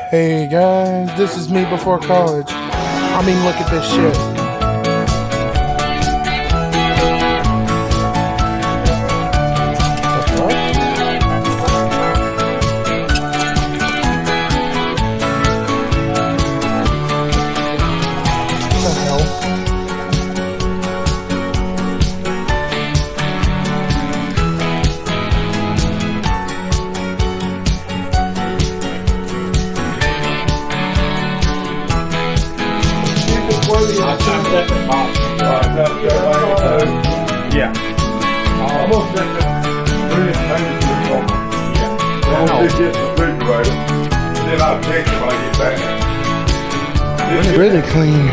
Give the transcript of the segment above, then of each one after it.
Hey guys, this is me before college. I mean, look at this shit. The fuck? What the hell? Yeah. Almost at the I'll get the refrigerator, then I'll take it when I get back. It's really clean.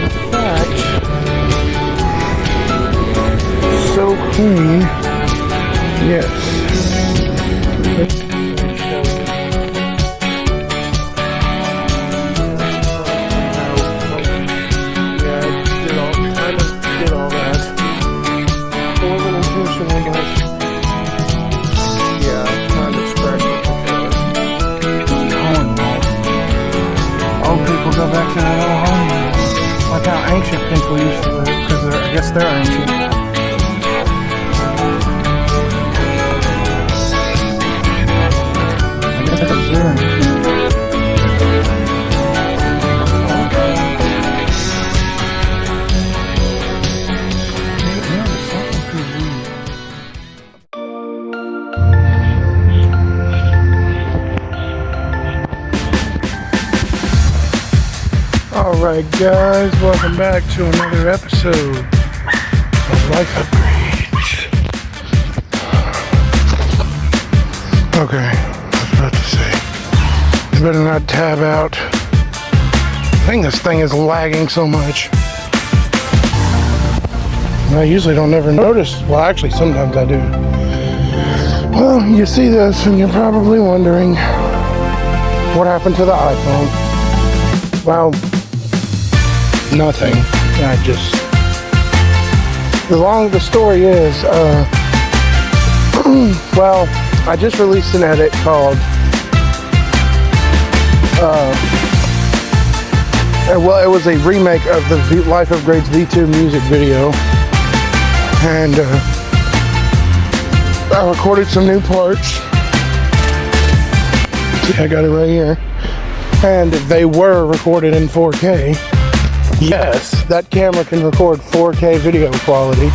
In fact, so clean. Yes. Go back to their old home. Like how ancient people used to live, because I guess they're ancient. I guess that's zero. Alright guys, welcome back to another episode of Life Upgrades. Okay, I was about to say, you better not tab out. I think this thing is lagging so much. I usually don't ever notice. Well, actually, sometimes I do. Well, you see this and you're probably wondering what happened to the iPhone. Well, nothing. The story is, well, I just released an edit called, well, it was a remake of the Life Upgrades V2 music video, and I recorded some new parts. See, I got it right here. And they were recorded in 4K. Yes, that camera can record 4K video quality.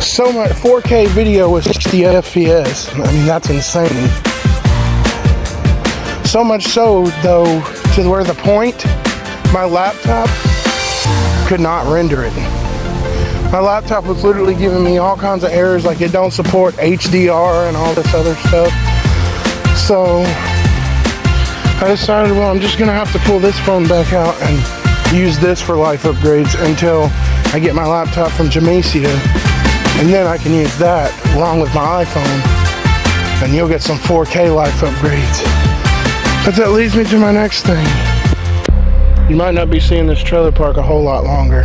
So much 4K video with 60 FPS. I mean, that's insane. So much so, though, to where the point, my laptop could not render it. My laptop was literally giving me all kinds of errors, like it don't support HDR and all this other stuff. So I decided, well, I'm just gonna have to pull this phone back out and use this for Life Upgrades until I get my laptop from Jamecia, and then I can use that along with my iPhone, and you'll get some 4K Life Upgrades. But that leads me to my next thing. You might not be seeing this trailer park a whole lot longer.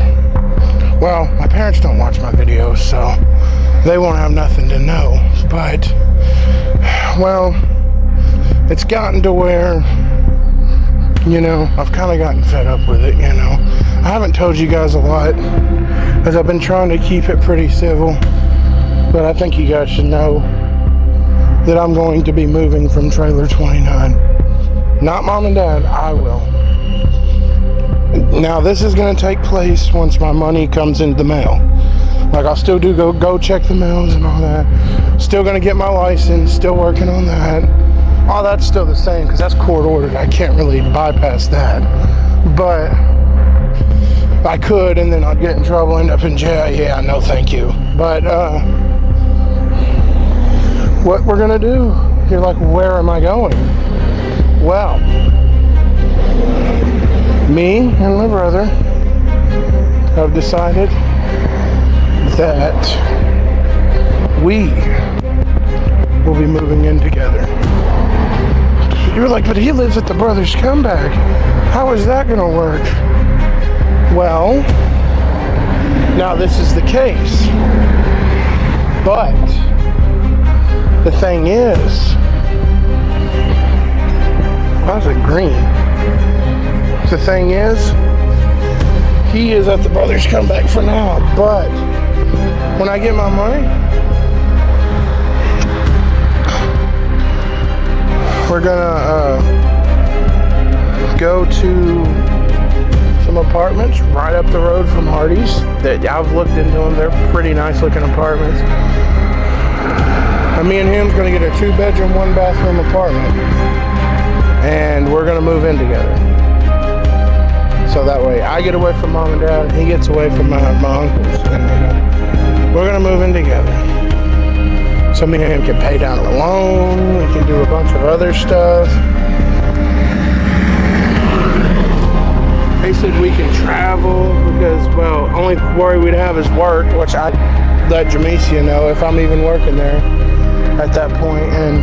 Well, my parents don't watch my videos, so they won't have nothing to know, but, well, it's gotten to where, you know, I've kind of gotten fed up with it, you know. I haven't told you guys a lot, as I've been trying to keep it pretty civil, but I think you guys should know that I'm going to be moving from Trailer 29. Not Mom and Dad, I will. Now, this is going to take place once my money comes into the mail. Like, I'll still go check the mails and all that. Still going to get my license, still working on that. Oh, that's still the same, because that's court ordered. I can't really bypass that. But I could, and then I'd get in trouble, end up in jail. Yeah, no thank you. But what we're going to do, you're like, where am I going? Well, me and my brother have decided that we will be moving in together. You're like, but he lives at the Brothers Comeback. How is that going to work? Well, now this is the case. But the thing is, Why is it green? The thing is, he is at the Brothers Comeback for now, but when I get my money, we're gonna go to some apartments right up the road from Hardy's that I've looked into them. They're pretty nice looking apartments. And me and him's gonna get a 2-bedroom, 1-bathroom apartment, and we're gonna move in together. So that way I get away from mom and dad, and he gets away from my uncles, and we're gonna move in together. So me and him can pay down a loan, we can do a bunch of other stuff. They said we can travel because, well, only worry we'd have is work, which I let Jamesia know if I'm even working there at that point, and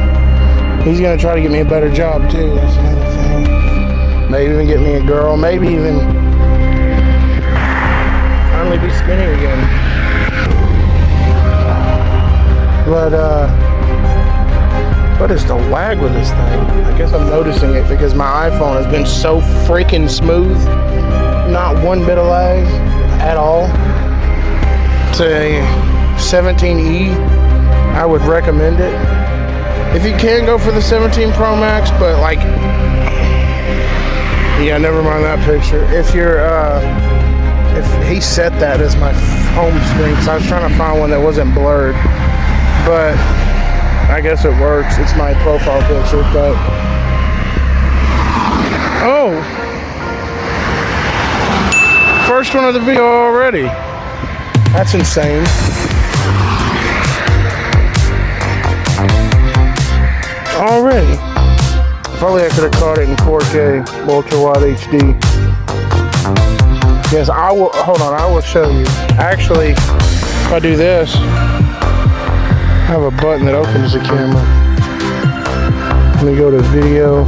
he's gonna try to get me a better job too. That's another thing. Maybe even get me a girl, maybe even finally be skinny again. But what is the lag with this thing? I guess I'm noticing it because my iPhone has been so freaking smooth. Not one bit of lag at all. It's a 17E. I would recommend it. If you can, go for the 17 Pro Max, but like, yeah, never mind that picture. If you're, if he set that as my home screen, because I was trying to find one that wasn't blurred, but I guess it works. It's my profile picture, but oh, first one of the video already. That's insane. Already. If only I could have caught it in 4K, ultra wide HD. Yes, I will. Hold on, I will show you. Actually, if I do this, I have a button that opens the camera. Let me go to video.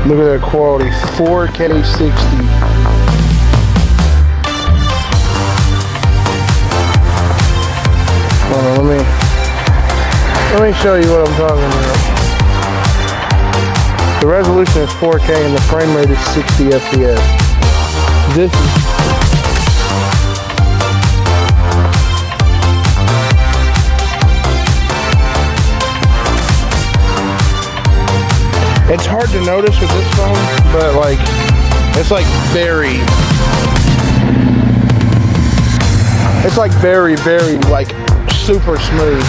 Look at that quality, 4K 60. Hold on, let me show you what I'm talking about. The resolution is 4K and the frame rate is 60 FPS. This is it's hard to notice with this phone, but like, it's like very like super smooth.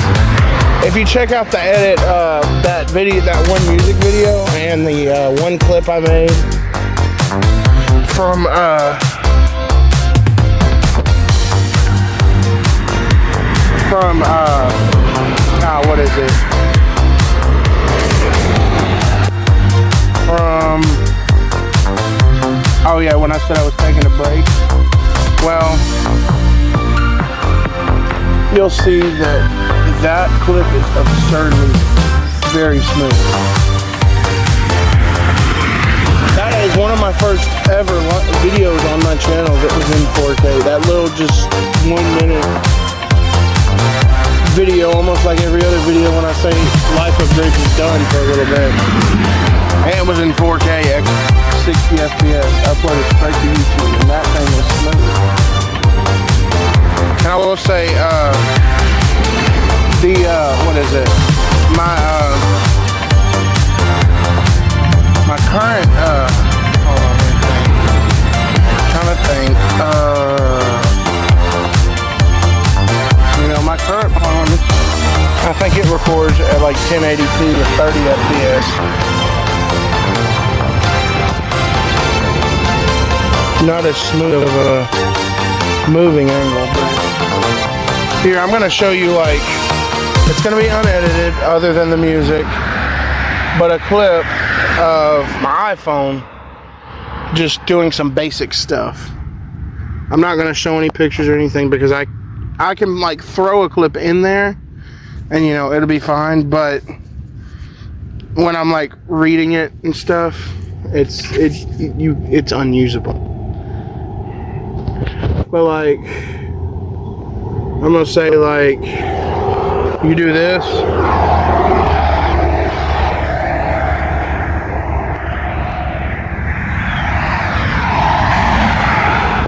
If you check out the edit, that video, that one music video, and the one clip I made from what is it? Oh yeah, when I said I was taking a break. Well, you'll see that clip is absurdly very smooth. That is one of my first ever videos on my channel that was in 4K. That little just 1 minute video, almost like every other video when I say Life of Grace is done for a little bit. And it was in 4K, 60 FPS, uploaded straight to YouTube, and that thing was smooth. And I will say, what is it? My current, hold on, I'm trying to think, you know, my current phone, I think it records at like 1080p to 30 FPS. Not as smooth of a moving angle, but here I'm gonna show you, like, it's gonna be unedited other than the music, but a clip of my iPhone just doing some basic stuff. I'm not gonna show any pictures or anything because I can like throw a clip in there and you know it'll be fine, but when I'm like reading it and stuff, it's unusable. But like, I'm gonna say, like, you do this,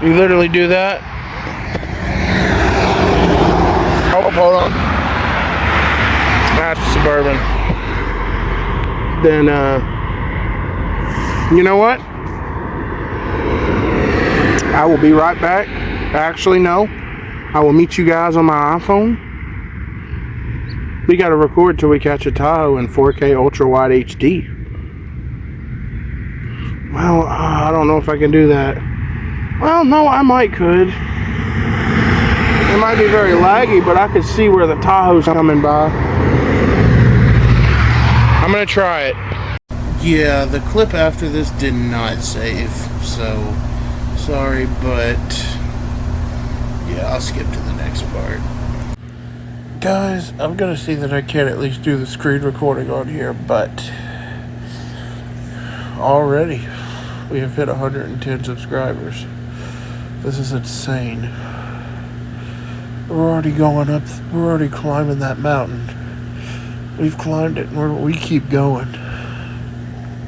You literally do that. Oh, hold on. That's Suburban. Then, you know what? I will be right back. Actually, no. I will meet you guys on my iPhone. We gotta record till we catch a Tahoe in 4K ultra wide HD. Well, I don't know if I can do that. Well, no, I might could. It might be very laggy, but I could see where the Tahoe's coming by. I'm gonna try it. Yeah, the clip after this did not save, so sorry, but yeah, I'll skip to the next part. Guys, I'm gonna see that I can at least do the screen recording on here, but already we have hit 110 subscribers. This is insane. We're already going up, we're already climbing that mountain. We've climbed it and we keep going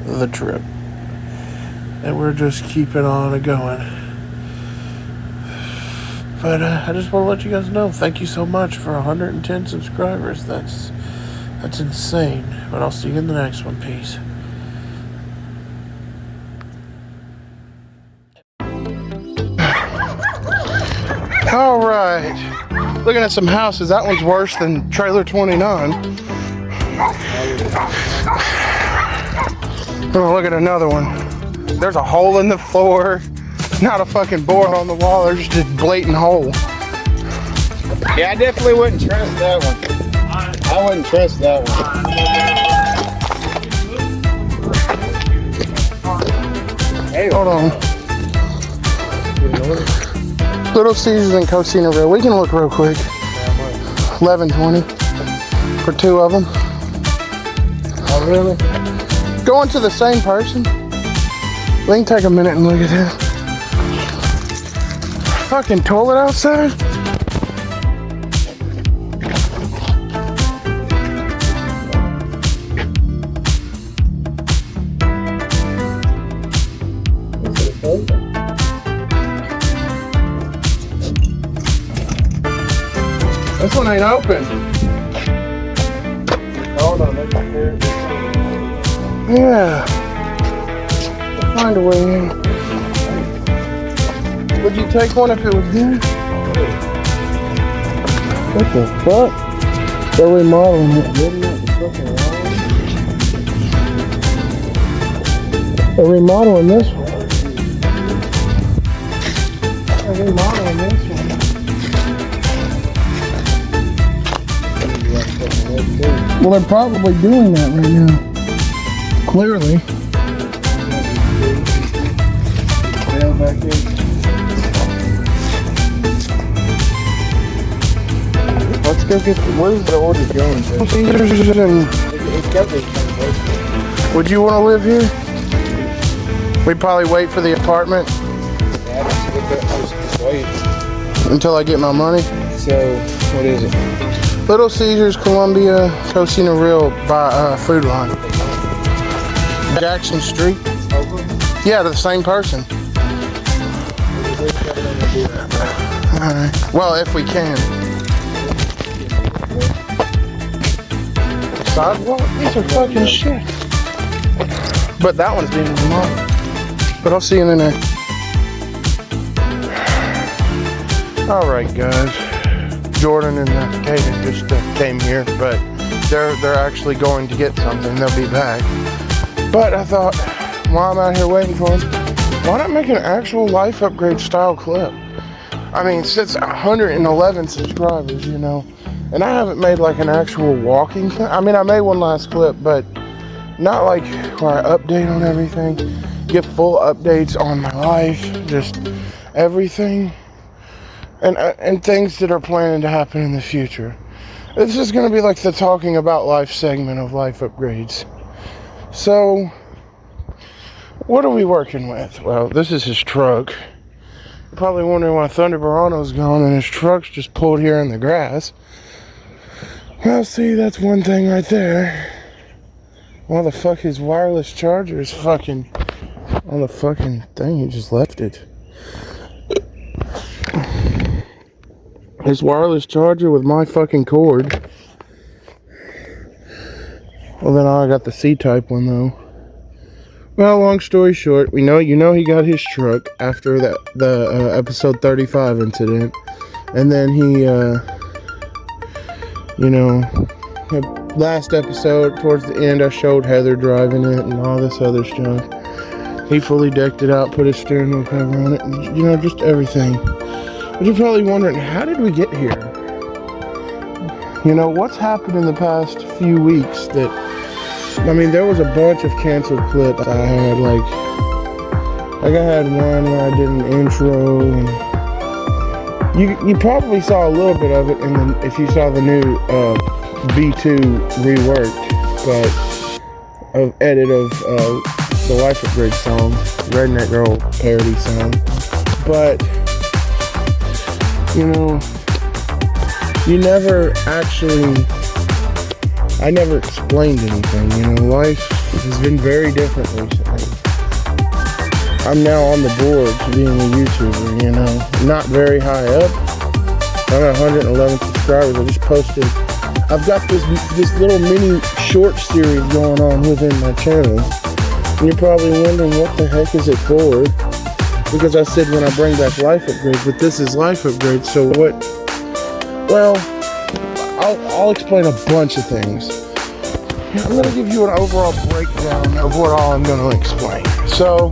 the trip. And we're just keeping on and going. But I just want to let you guys know, thank you so much for 110 subscribers. That's insane. But I'll see you in the next one. Peace. All right. Looking at some houses. That one's worse than trailer 29. Oh, look at another one. There's a hole in the floor. Not a fucking board on the wall. There's just a blatant hole. Yeah, I definitely wouldn't trust that one. I wouldn't trust that one. Hey, hold on. Little Caesars and Cocina Real. We can look real quick. $11.20 for two of them. Oh, really? Going to the same person. We can take a minute and look at that. Fucking toilet outside? This one ain't open. Hold on, let's clear it. Yeah. We'll find a way in. Would you take one if it was good? What the fuck? They're remodeling it. They're remodeling this one. They're remodeling this one. Well, they're probably doing that right now. Clearly. Back in. Let's go get. Where's the order going to? It's got this thing. Would you want to live here? We'd probably wait for the apartment Just wait. until I get my money. So, what is it? Little Caesars, Columbia, Cocina Real by Food Line. Jackson Street. Yeah, the same person. Alright. Well, if we can. Sidewalk? These are fucking shit. But that one's being remodeled. But I'll see you in there. Alright, guys. Jordan and Kaden just came here, but they're actually going to get something. They'll be back. But I thought, while I'm out here waiting for them, why not make an actual life upgrade style clip? I mean, since 111 subscribers, you know, and I haven't made like an actual walking clip. I mean, I made one last clip, but not like where I update on everything, give full updates on my life, just everything. And things that are planning to happen in the future. This is going to be like the talking about life segment of Life Upgrades. So, what are we working with? Well, this is his truck. You're probably wondering why Thunderada's gone and his truck's just pulled here in the grass. Well, see, that's one thing right there. Why the fuck his wireless charger is fucking on the fucking thing? He just left it. his wireless charger with my fucking cord. Well, then I got the C-type one though. Well, long story short, he got his truck after the episode 35 incident, and then he, last episode towards the end, I showed Heather driving it and all this other stuff. He fully decked it out, put his steering wheel cover on it, and, just everything. But you're probably wondering, how did we get here? What's happened in the past few weeks that, there was a bunch of canceled clips I had, like I had one where I did an intro, and you probably saw a little bit of it if you saw the new V2 reworked, but edit of the Life Upgrade song, Redneck Girl parody song. But I never explained anything. Life has been very different recently. I'm now on the board to being a YouTuber, not very high up. I'm at 111 subscribers. I just posted, I've got this little mini short series going on within my channel. And you're probably wondering, what the heck is it for? Because I said when I bring back Life Upgrade, but this is Life Upgrade, so what? Well, I'll explain a bunch of things. I'm going to give you an overall breakdown of what all I'm going to explain. So,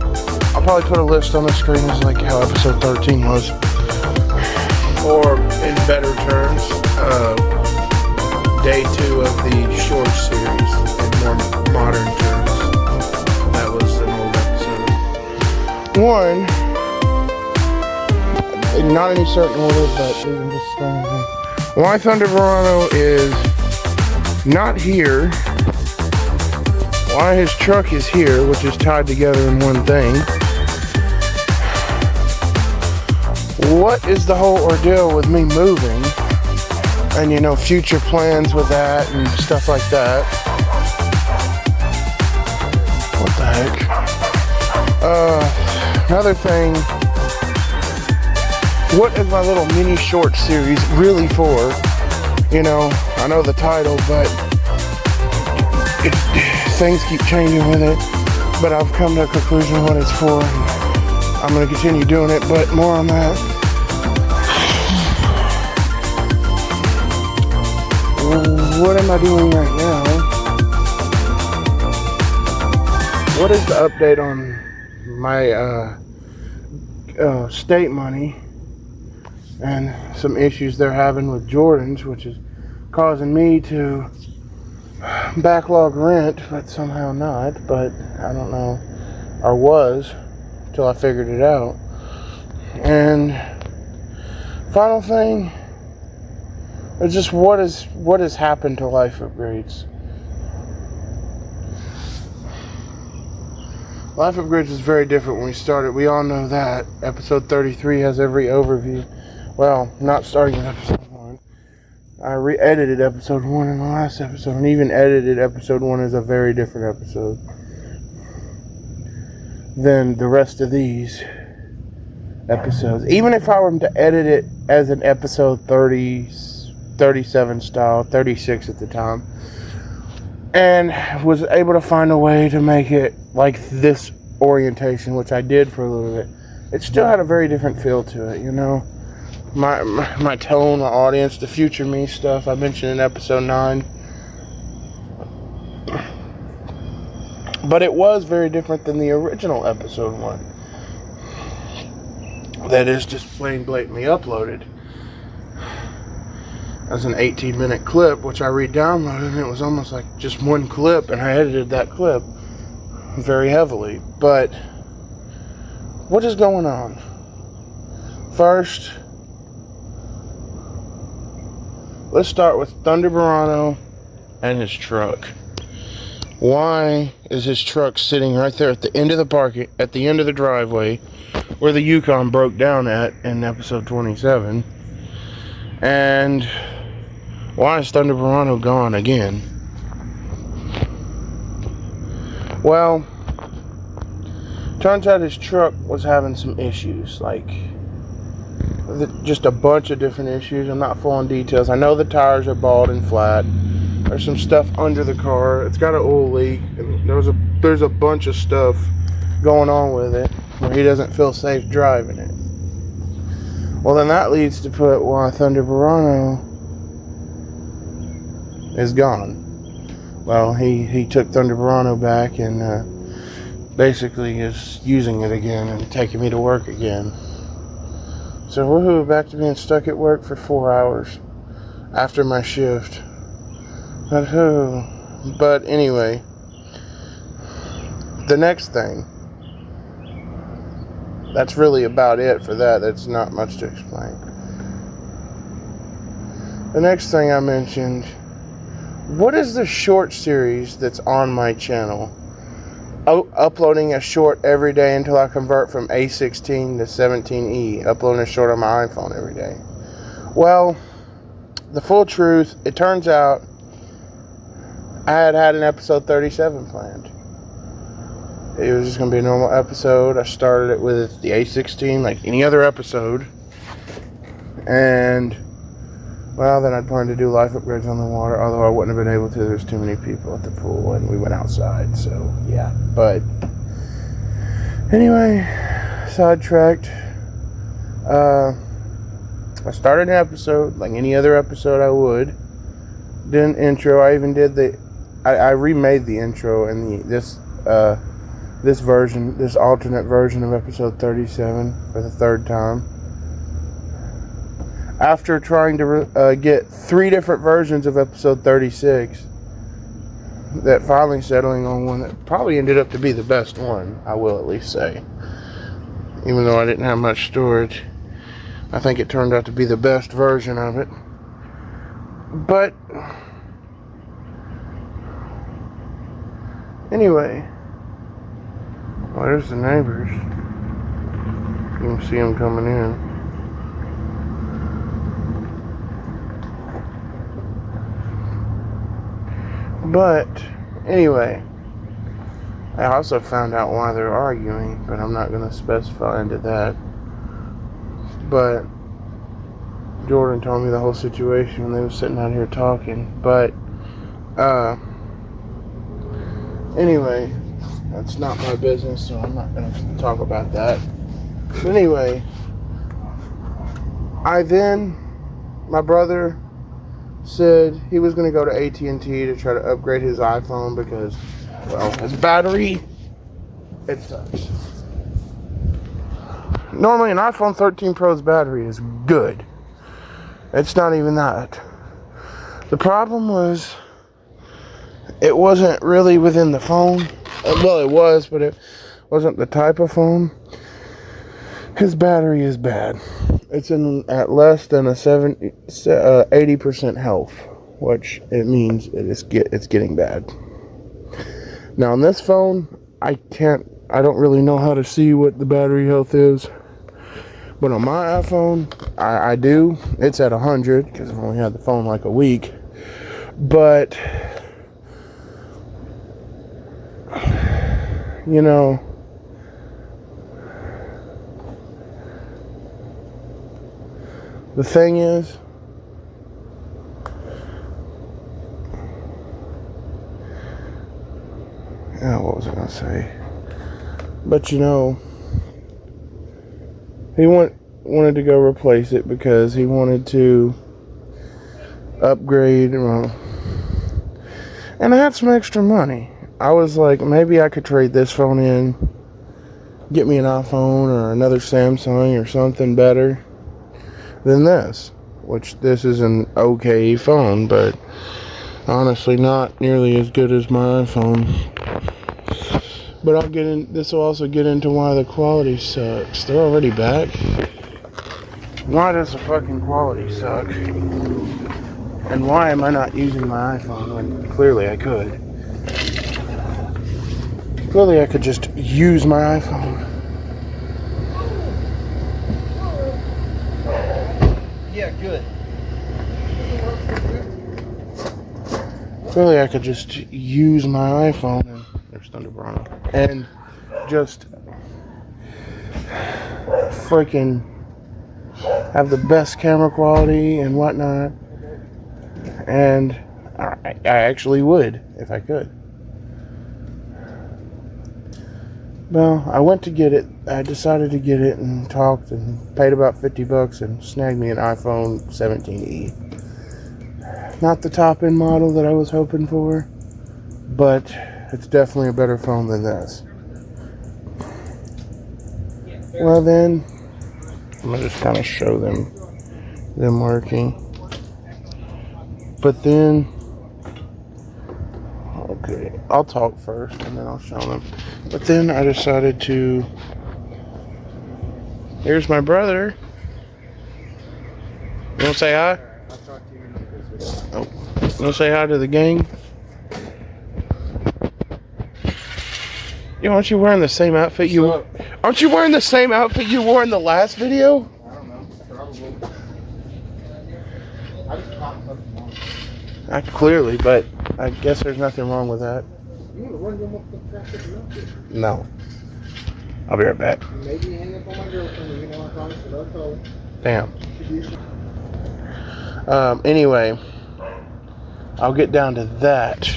I'll probably put a list on the screen as like how episode 13 was. Or, in better terms, day 2 of the short series in more modern terms. That was an old episode. 1, not any certain order, but we can just start. Why Thunderado is not here, why his truck is here, which is tied together in one thing, what is the whole ordeal with me moving, and future plans with that and stuff like that. What the heck? Another thing, what is my little mini short series really for? I know the title, but things keep changing with it. But I've come to a conclusion what it's for. I'm going to continue doing it, but more on that. What am I doing right now? What is the update on my state money? And some issues they're having with Jordan's, which is causing me to backlog rent, but somehow not. But I don't know, or was, till I figured it out. And final thing is just what has happened to Life Upgrades. Life Upgrades is very different when we started. We all know that. Episode 33 has every overview. Well, not starting at episode 1. I re-edited episode 1 in the last episode, and even edited episode 1 as a very different episode than the rest of these episodes. Even if I were to edit it as an episode 30, 37 style, 36 at the time, and was able to find a way to make it like this orientation, which I did for a little bit, it still had a very different feel to it, My tone, my audience, the future me stuff I mentioned in episode 9. But it was very different than the original episode 1. That is just plain blatantly uploaded as an 18-minute clip, which I re-downloaded, and it was almost like just one clip, and I edited that clip very heavily. But what is going on? First, let's start with Thunderado and his truck. Why is his truck sitting right there at the end of the parking, at the end of the driveway, where the Yukon broke down at in episode 27? And why is Thunderado gone again? Well, turns out his truck was having some issues, like just a bunch of different issues. I'm not full on details. I know the tires are bald and flat. There's some stuff under the car. It's got an oil leak. And there's a bunch of stuff going on with it where he doesn't feel safe driving it. Well, then that leads to put why Thunderado is gone. Well, he took Thunderado back and basically is using it again and taking me to work again. So woohoo, back to being stuck at work for 4 hours after my shift. But anyway, the next thing, that's really about it for that. That's not much to explain. The next thing I mentioned, what is the short series that's on my channel? Uploading a short every day until I convert from A16 to 17E. Uploading a short on my iPhone every day. Well, the full truth, it turns out I had an episode 37 planned. It was just going to be a normal episode. I started it with the A16 like any other episode. And, well, then I'd planned to do life upgrades on the water, although I wouldn't have been able to. There's too many people at the pool and we went outside, so yeah. But, anyway, sidetracked. I started an episode like any other episode I would. Did an intro. I even did I remade the intro and this alternate version of episode 37 for the third time. After trying to get 3 different versions of episode 36, that finally settling on one that probably ended up to be the best one, I will at least say. Even though I didn't have much storage, I think it turned out to be the best version of it. But anyway, well, there's the neighbors. You can see them coming in. But anyway, I also found out why they're arguing, but I'm not going to specify into that. But Jordan told me the whole situation when they were sitting out here talking. But anyway, that's not my business, so I'm not going to talk about that. But anyway, my brother said he was going to go to AT&T to try to upgrade his iPhone because, well, his battery, it sucks. Normally an iPhone 13 Pro's battery is good. It's not even that. The problem was, it wasn't really within the phone. Well, it was, but it wasn't the type of phone. His battery is bad. It's at less than 80% health, which it means it's getting bad. Now on this phone, I don't really know how to see what the battery health is. But on my iPhone, I do. It's at 100 because I've only had the phone like a week. But, you know, the thing is, what was I going to say? But, you know, he wanted to go replace it because he wanted to upgrade. And I had some extra money. I was like, maybe I could trade this phone in, get me an iPhone or another Samsung or something better than this. Which this is an okay phone, but honestly not nearly as good as my iPhone. But this will also get into why the quality sucks. They're already back. Why does the fucking quality suck? And why am I not using my iPhone when clearly I could? Clearly I could just use my iPhone. Yeah, good. Clearly I could just use my iPhone and there's Thunderado and just freaking have the best camera quality and whatnot. And I actually would if I could. Well, I went to get it. I decided to get it and talked and paid about $50 and snagged me an iPhone 17e. Not the top end model that I was hoping for, but it's definitely a better phone than this. Well then, I'm gonna just kind of show them working. But then, okay, I'll talk first and then I'll show them. But then I decided to, here's my brother. You wanna say hi? Oh, you wanna say hi to the gang? Aren't you wearing the same outfit Aren't you wearing the same outfit you wore in the last video? I don't know. Probably. I just popped up tomorrow. Clearly, but I guess there's nothing wrong with that. You want to run them up the traffic? No. I'll be right back. Maybe hang up on my girlfriend. You know, I promise you, that's all. Damn. Anyway, I'll get down to that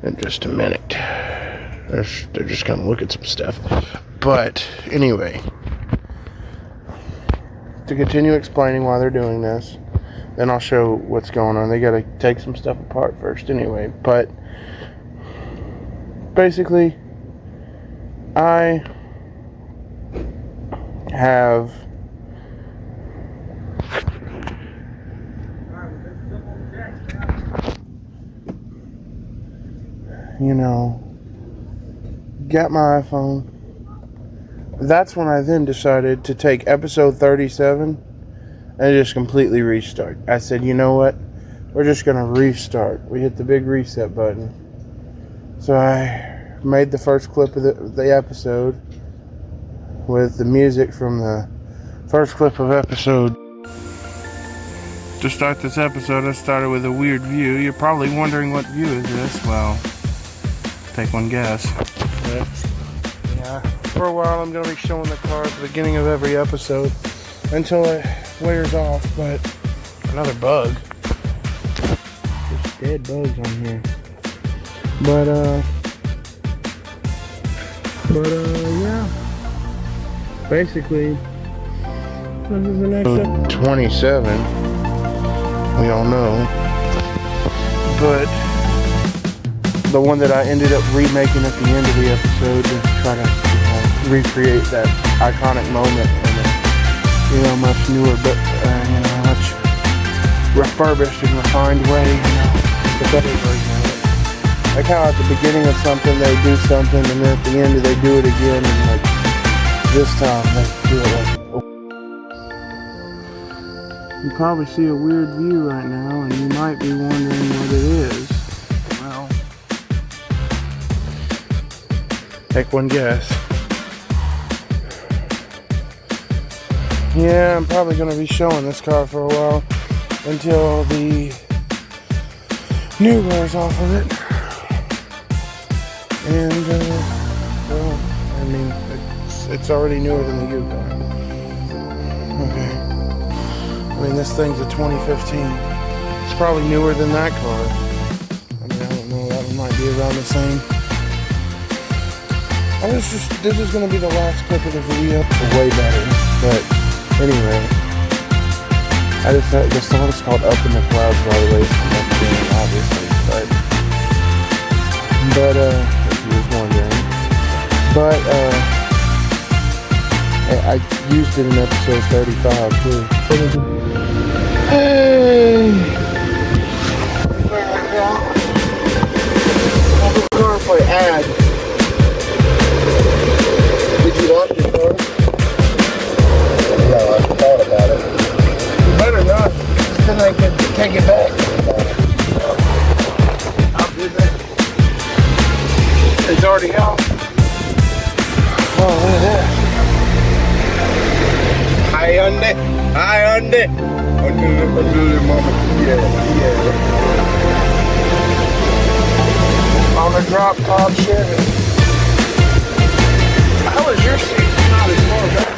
in just a minute. They're just gonna look at some stuff. But anyway, to continue explaining why they're doing this, then I'll show what's going on. They gotta take some stuff apart first anyway. But basically, I have got my iPhone. That's when I then decided to take episode 37 and just completely restart. I said, you know what? We're just going to restart. We hit the big reset button. So I made the first clip of the episode with the music from the first clip of episode. To start this episode, I started with a weird view. You're probably wondering what view is this? Well, take one guess. Yeah, for a while I'm going to be showing the car at the beginning of every episode until it wears off, but another bug. There's dead bugs on here. But yeah. Basically, this is the next episode. 27. We all know. But the one that I ended up remaking at the end of the episode to try to recreate that iconic moment in a much newer, but much refurbished and refined way. The better version of it. Like how at the beginning of something they do something, and then at the end they do it again, and like this time they do it like. You probably see a weird view right now, and you might be wondering what it is. Well, take one guess. Yeah, I'm probably going to be showing this car for a while until the new wears off of it. And, well, I mean, it's already newer than the Yukon. Okay. I mean, this thing's a 2015. It's probably newer than that car. I mean, I don't know. That one might be around the same. This is going to be the last clip of the video. Way better. But anyway, the song is called Up in the Clouds, by the way. Obviously. But if you was wondering. But, I used it in episode 35 too. Hey! Car play ad. Did you lock your car? No, I thought about it. You better not, because I can't get back. How did that? It's already out. Oh, look at that. Hi, Hyundai. Under mama. Yeah. On a drop top Chevy. How was your seat not as far back?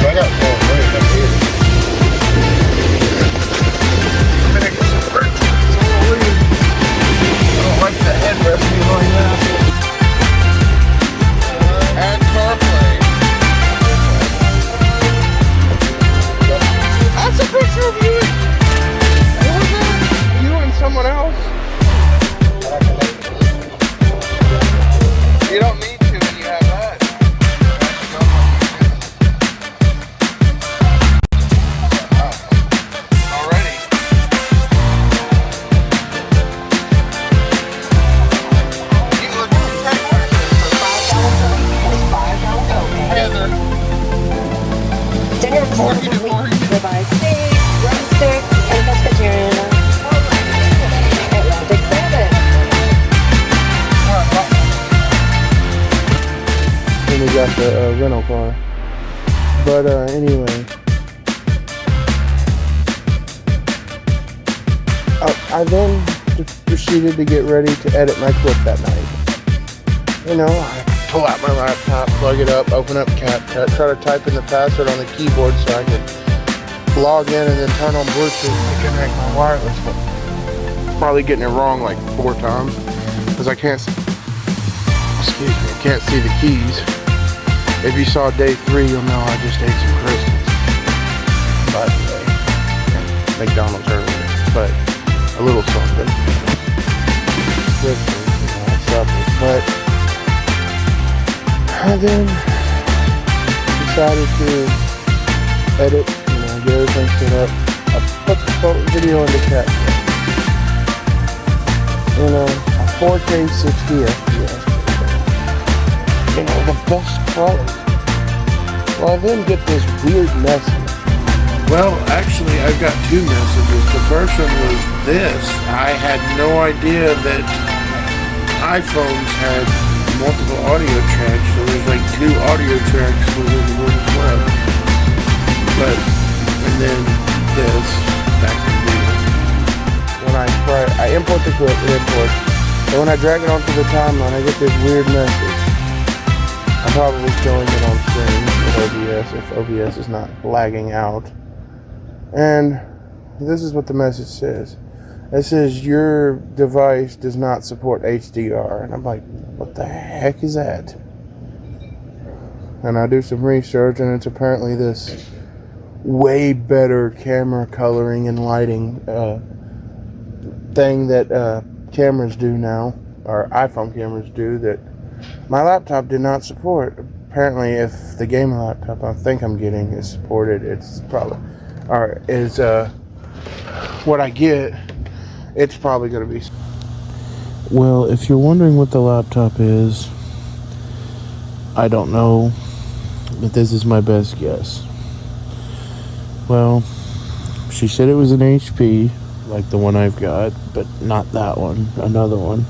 I got full. got the rental car. But anyway, I then proceeded to get ready to edit my clip that night. You know, I pull out my laptop, plug it up, open up CapCut, try to type in the password on the keyboard so I can log in and then turn on Bluetooth to connect my wireless phone. Probably getting it wrong like 4 times because I can't see the keys. If you saw day 3, you'll know I just ate some Christmas. By the way, yeah, McDonald's earlier, but a little something. Christmas, supper. But I then decided to edit, get everything set up. I put the video into CapCut. A 4K 60 FPS. The best quality. Well, I then get this weird message. Well, actually, I've got 2 messages. The first one was this. I had no idea that iPhones had multiple audio tracks, so there's like 2 audio tracks within one clip. And then this, back to video. When I import the clip, and when I drag it onto the timeline, I get this weird message. I'm probably showing it on screen with OBS if OBS is not lagging out. And this is what the message says. It says, your device does not support HDR. And I'm like, what the heck is that? And I do some research, and it's apparently this way better camera coloring and lighting thing that cameras do now, or iPhone cameras do, that my laptop did not support. Apparently, if the gaming laptop I think I'm getting is supported, it's probably, or is what I get, it's probably going to be. Well, if you're wondering what the laptop is, I don't know, but this is my best guess. Well, she said it was an HP, like the one I've got, but not that one, another one.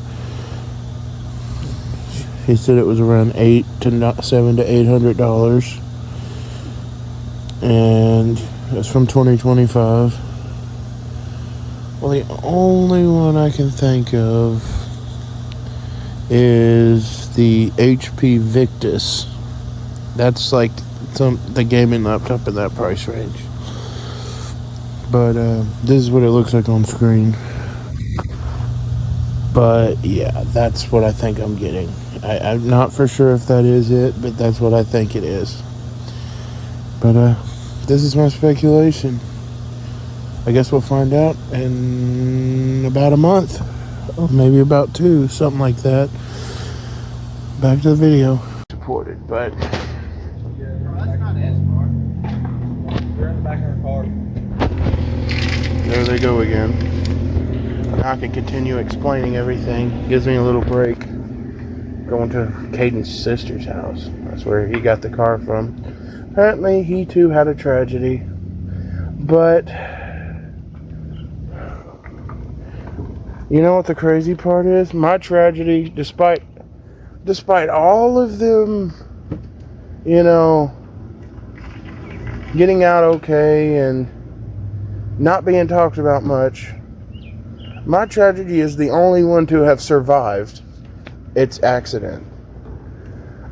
He said it was around $700 to $800, and it's from 2025. Well, the only one I can think of is the HP Victus. That's like the gaming laptop in that price range. But this is what it looks like on screen. But yeah, that's what I think I'm getting. I'm not for sure if that is it, but that's what I think it is. But this is my speculation. I guess we'll find out in about a month, or maybe about 2, something like that. Back to the video. Supported, but That's not as far. They're in the back of her car. there they go again. Now I can continue explaining everything. Gives me a little break. Going to Caden's sister's house. That's where he got the car from. Apparently, he too had a tragedy. But you know what the crazy part is? My tragedy, despite all of them, getting out okay and not being talked about much, my tragedy is the only one to have survived its accident.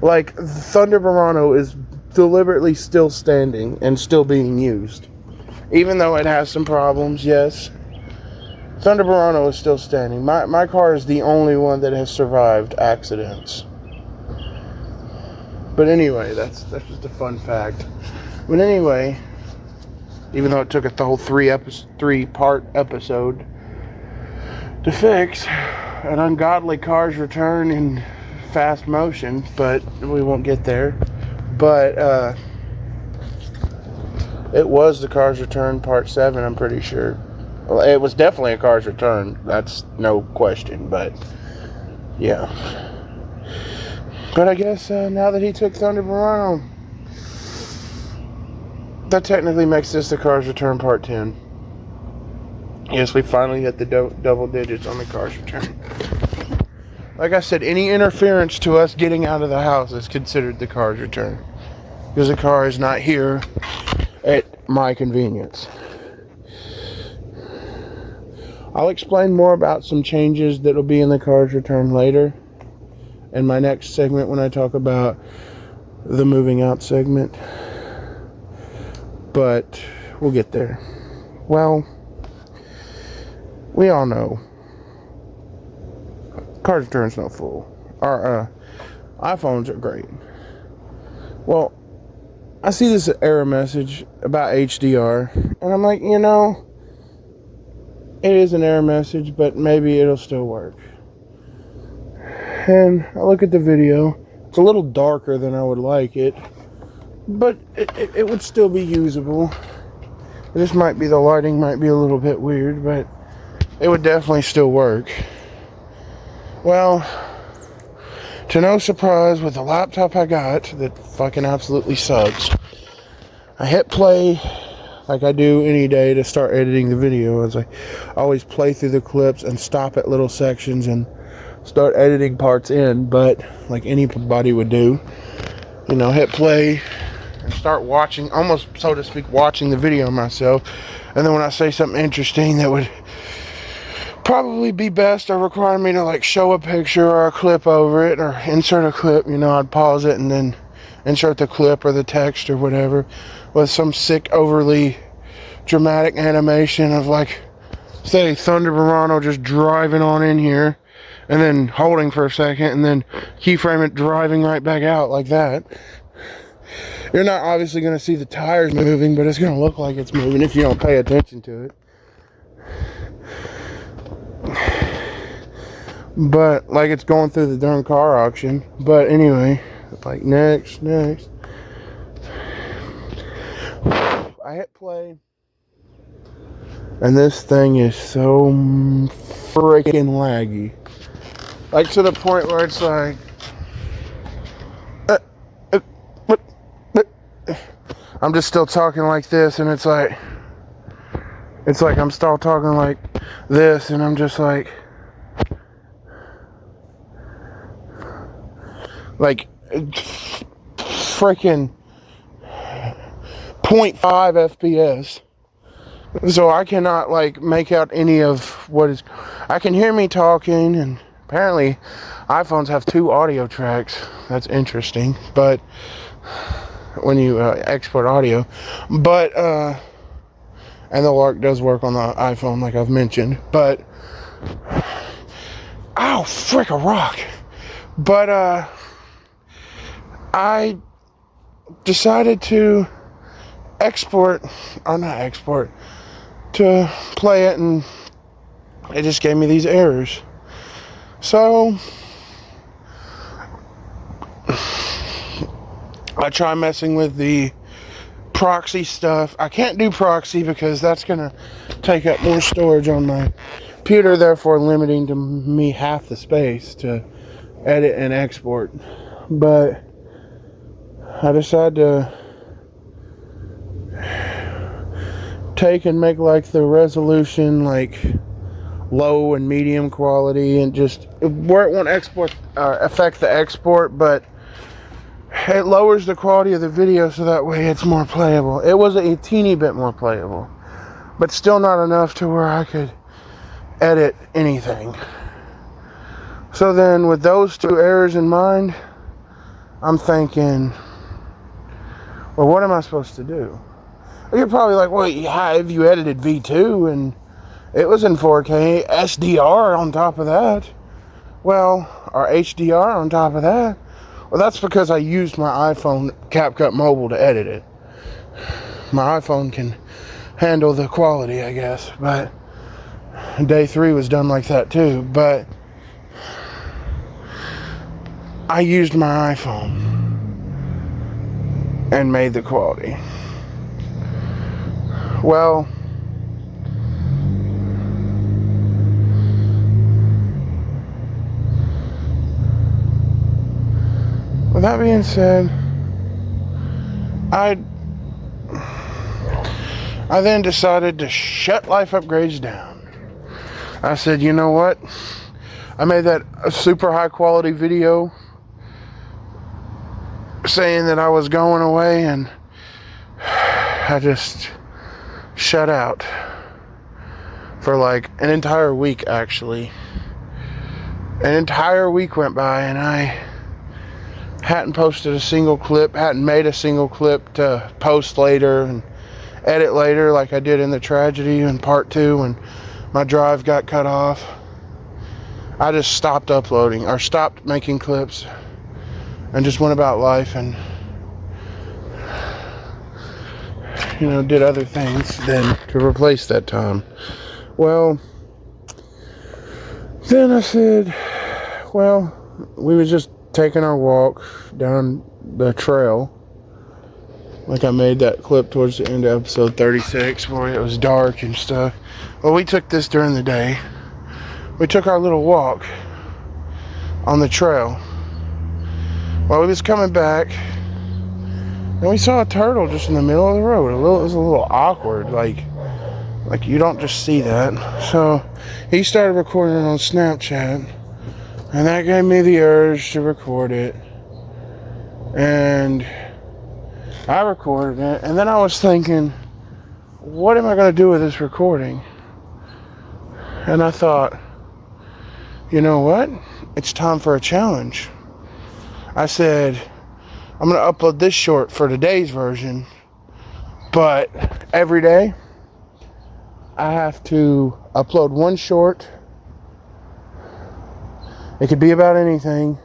Like, Thunderado is deliberately still standing and still being used. Even though it has some problems, yes. Thunderado is still standing. My car is the only one that has survived accidents. But anyway, that's just a fun fact. But anyway, even though it took the whole 3-part episode to fix an ungodly car's return in fast motion, but we won't get there. But it was the car's return part 7, I'm pretty sure. Well, it was definitely a car's return, that's no question, but yeah. But I guess now that he took Thunderado, that technically makes this the car's return part 10. Yes, we finally hit the double digits on the car's return. Like I said, any interference to us getting out of the house is considered the car's return. Because the car is not here at my convenience. I'll explain more about some changes that will be in the car's return later in my next segment when I talk about the moving out segment. But we'll get there. Well, we all know car's return's no fool. Our iPhones are great. Well, I see this error message about HDR, and I'm like, you know, it is an error message, but maybe it'll still work. And I look at the video. It's a little darker than I would like it, but it would still be usable. This might be, the lighting might be a little bit weird, but it would definitely still work. Well, to no surprise, with the laptop I got that fucking absolutely sucks, I hit play like I do any day to start editing the video, as I always play through the clips and stop at little sections and start editing parts in, but like anybody would do, you know, hit play and start watching, almost so to speak, watching the video myself. And then when I say something interesting that would probably be best or require me to like show a picture or a clip over it or insert a clip, you know, I'd pause it and then insert the clip or the text or whatever with some sick, overly dramatic animation of, like, say Thunderado just driving on in here and then holding for a second and then keyframe it driving right back out like that. You're not obviously going to see the tires moving, but it's going to look like it's moving if you don't pay attention to it. But like it's going through the darn car auction. But anyway, like next. I hit play, and this thing is so freaking laggy. Like to the point where it's like, I'm just still talking like this, and it's like I'm still talking like this, and I'm just like freaking 0.5 FPS. So I cannot like make out any of what is. I can hear me talking, and apparently iPhones have 2 audio tracks. That's interesting, but when you export audio, but and the Lark does work on the iPhone like I've mentioned, but ow, frick, a rock. But I decided to to play it, and it just gave me these errors. So I try messing with the proxy stuff. I can't do proxy because that's gonna take up more storage on my computer, therefore limiting to me half the space to edit and export. But I decided to take and make like the resolution like low and medium quality, and just where it won't affect the export, but it lowers the quality of the video so that way it's more playable. It was a teeny bit more playable, but still not enough to where I could edit anything. So then with those 2 errors in mind, I'm thinking, well, what am I supposed to do? You're probably like, well, have you edited V2 and it was in 4K, SDR on top of that? Well, or HDR on top of that? Well, that's because I used my iPhone CapCut Mobile to edit it. My iPhone can handle the quality, I guess, but day 3 was done like that too, but I used my iPhone and made the quality. Well, with that being said, I then decided to shut Life Upgrades down. I said, you know what? I made that super high quality video saying that I was going away, and I just shut out for like an entire week. Actually, an entire week went by and I hadn't posted a single clip, hadn't made a single clip to post later and edit later like I did in the tragedy in part 2 when my drive got cut off. I just stopped uploading, or stopped making clips, and just went about life and, you know, did other things then to replace that time. Well, then I said, well, we was just taking our walk down the trail. Like I made that clip towards the end of episode 36 where it was dark and stuff. Well, we took this during the day. We took our little walk on the trail. While we was coming back, and we saw a turtle just in the middle of the road. It was a little awkward, like you don't just see that. So he started recording it on Snapchat, and that gave me the urge to record it. And I recorded it, and then I was thinking, what am I going to do with this recording? And I thought, you know what? It's time for a challenge. I said, I'm going to upload this short for today's version, but every day I have to upload one short. It could be about anything.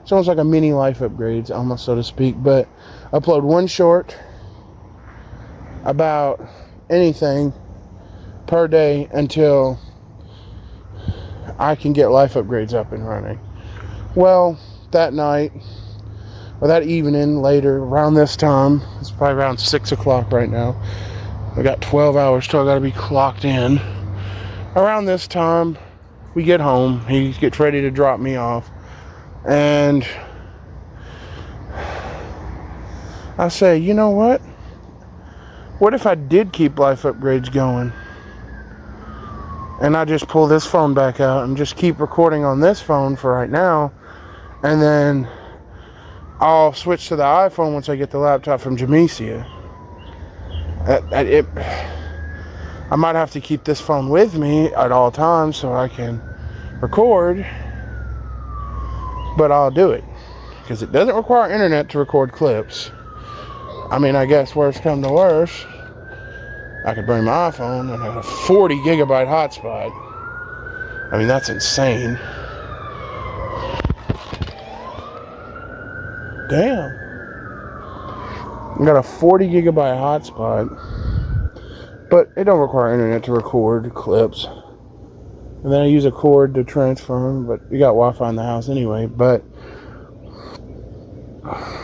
It's almost like a mini life upgrades, almost, so to speak, but upload one short about anything per day until I can get life upgrades up and running. Well, that night, or that evening, later, around this time, it's probably around 6 o'clock right now. I got 12 hours till I gotta be clocked in. Around this time, we get home. He gets ready to drop me off. And I say, you know what? What if I did keep life upgrades going? And I just pull this phone back out and just keep recording on this phone for right now. And then I'll switch to the iPhone once I get the laptop from Jamesia. I might have to keep this phone with me at all times so I can record. But I'll do it, because it doesn't require internet to record clips. I mean, I guess worst come to worst, I could bring my iPhone and have a 40 gigabyte hotspot. I mean, that's insane. Damn. I got a 40 gigabyte hotspot, but it don't require internet to record clips. And then I use a cord to transfer them, but we got Wi-Fi in the house anyway, but,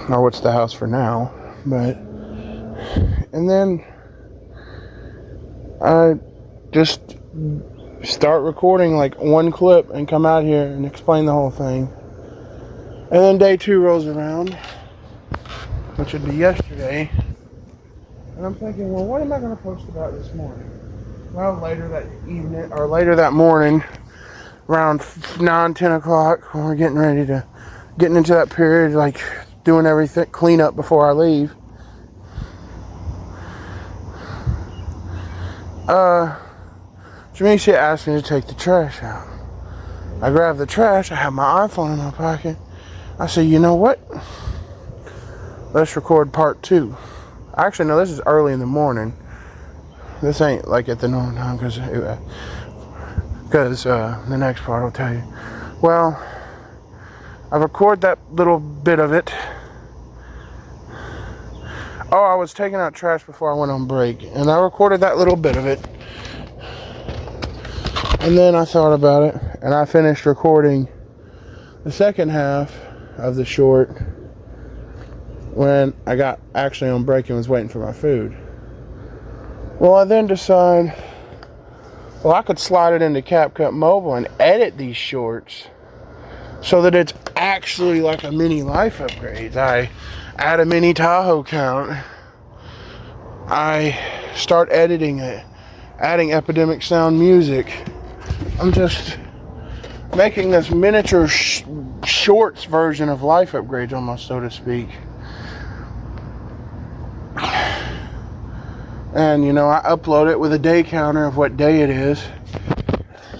or what's the house for now, but, and then I just start recording like one clip and come out here and explain the whole thing. And then day 2 rolls around, which would be yesterday, and I'm thinking, well, what am I going to post about this morning? Well, later that evening, or later that morning, around 9, 10 o'clock, when we're getting into that period, like doing everything, clean up before I leave. Jamesia asked me to take the trash out. I grabbed the trash, I have my iPhone in my pocket. I said, you know what? Let's record part 2. Actually, no, this is early in the morning. This ain't like at the normal time, because the next part I'll tell you. Well, I record that little bit of it. Oh, I was taking out trash before I went on break, and I recorded that little bit of it. And then I thought about it, and I finished recording the second half of the short when I got actually on break and was waiting for my food. Well, I then decide, well, I could slide it into CapCut Mobile and edit these shorts so that it's actually like a mini life upgrade. I add a mini Tahoe count. I start editing it, adding Epidemic Sound music. I'm making this miniature shorts version of life upgrades, almost, so to speak. And you know, I upload it with a day counter of what day it is.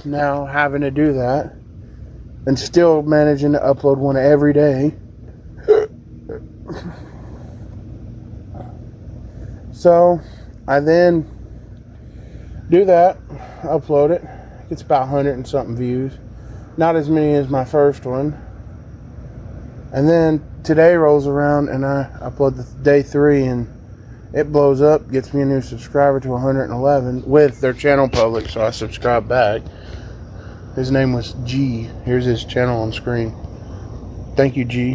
Now having to do that and still managing to upload one every day. So I then do that, upload it. It's about 100 and something views. Not as many as my first one. And then today rolls around and I upload the day 3 and it blows up, gets me a new subscriber to 111 with their channel public, so I subscribe back. His name was G. Here's his channel on screen. Thank you, G.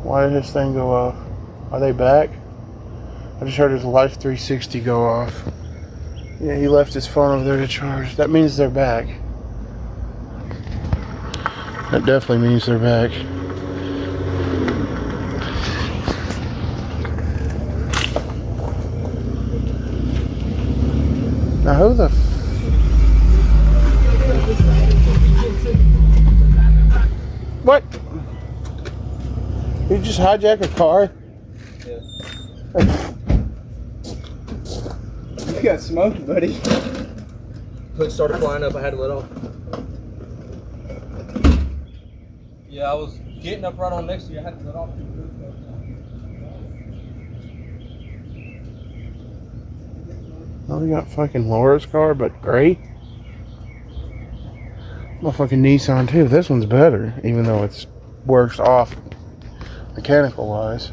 Why did this thing go off? Are they back? I just heard his Life 360 go off. Yeah, he left his phone over there to charge. That means they're back. That definitely means they're back. Now who the what? You just hijack a car? Yeah. You got smoked, buddy. Hood started flying up, I had to let off. Yeah, I was getting up right on next to you, I had to let off. Oh, we got fucking Laura's car, but gray. Motherfucking Nissan too. This one's better, even though it's worse off mechanical wise.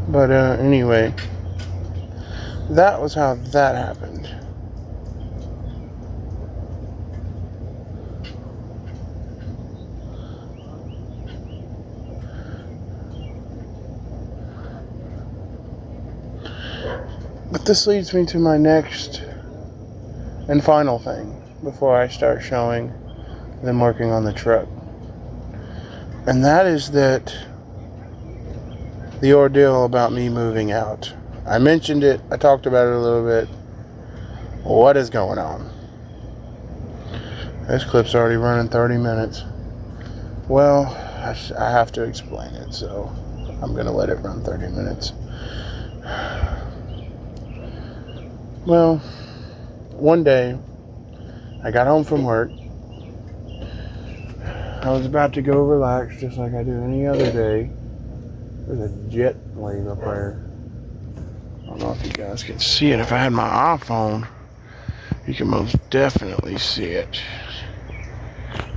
But anyway, that was how that happened. But this leads me to my next and final thing before I start showing them working on the truck. And that is that the ordeal about me moving out. I mentioned it, I talked about it a little bit. What is going on? This clip's already running 30 minutes. Well, I have to explain it, so I'm gonna let it run 30 minutes. Well, one day, I got home from work. I was about to go relax just like I do any other day. There's a jet plane up there. I don't know if you guys can see it. If I had my iPhone, you can most definitely see it.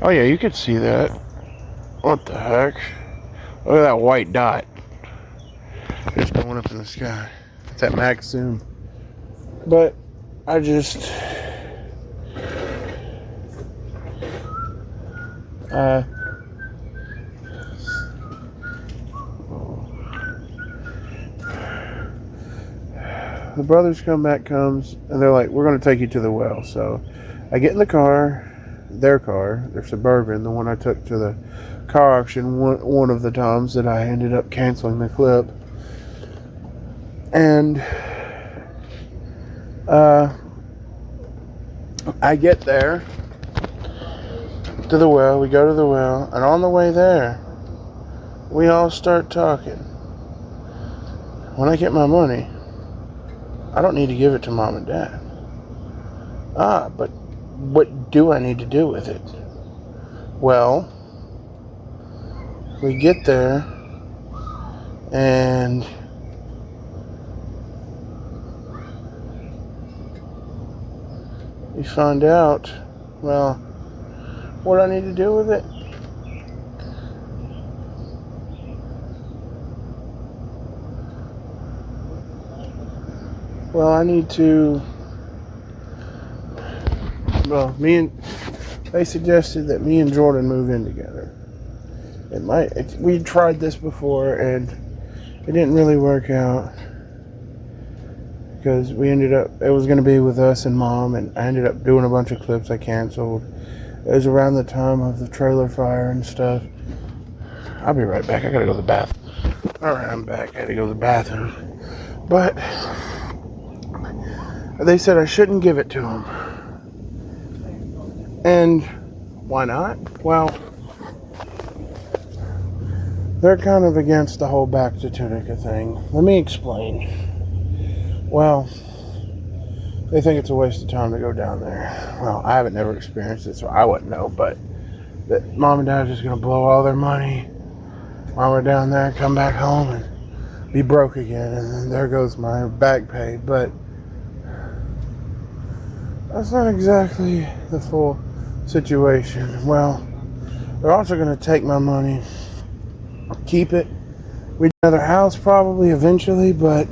Oh yeah, you can see that. What the heck? Look at that white dot. It's going up in the sky. It's at max zoom. But I just the brothers comes and they're like, we're going to take you to the well. So I get in the car, their Suburban, the one I took to the car auction one of the times that I ended up canceling the clip. And I get there to the well, we go to the well, and on the way there, we all start talking. When I get my money, I don't need to give it to mom and dad. But what do I need to do with it? Well, we get there, and we find out, well, what I need to do with it? Well, I need to, they suggested that me and Jordan move in together. We tried this before and it didn't really work out. Because it was going to be with us and mom, and I ended up doing a bunch of clips I canceled. It was around the time of the trailer fire and stuff. I'll be right back. I gotta go to the bath. Alright, I'm back. I had to go to the bathroom. But they said I shouldn't give it to them. And why not? Well, they're kind of against the whole back to Tunica thing. Let me explain. Well, they think it's a waste of time to go down there. Well, I haven't never experienced it, so I wouldn't know, but that mom and dad are just going to blow all their money while we're down there, come back home and be broke again, and then there goes my back pay. But that's not exactly the full situation. Well, they're also going to take my money, keep it. We'd another house probably eventually, but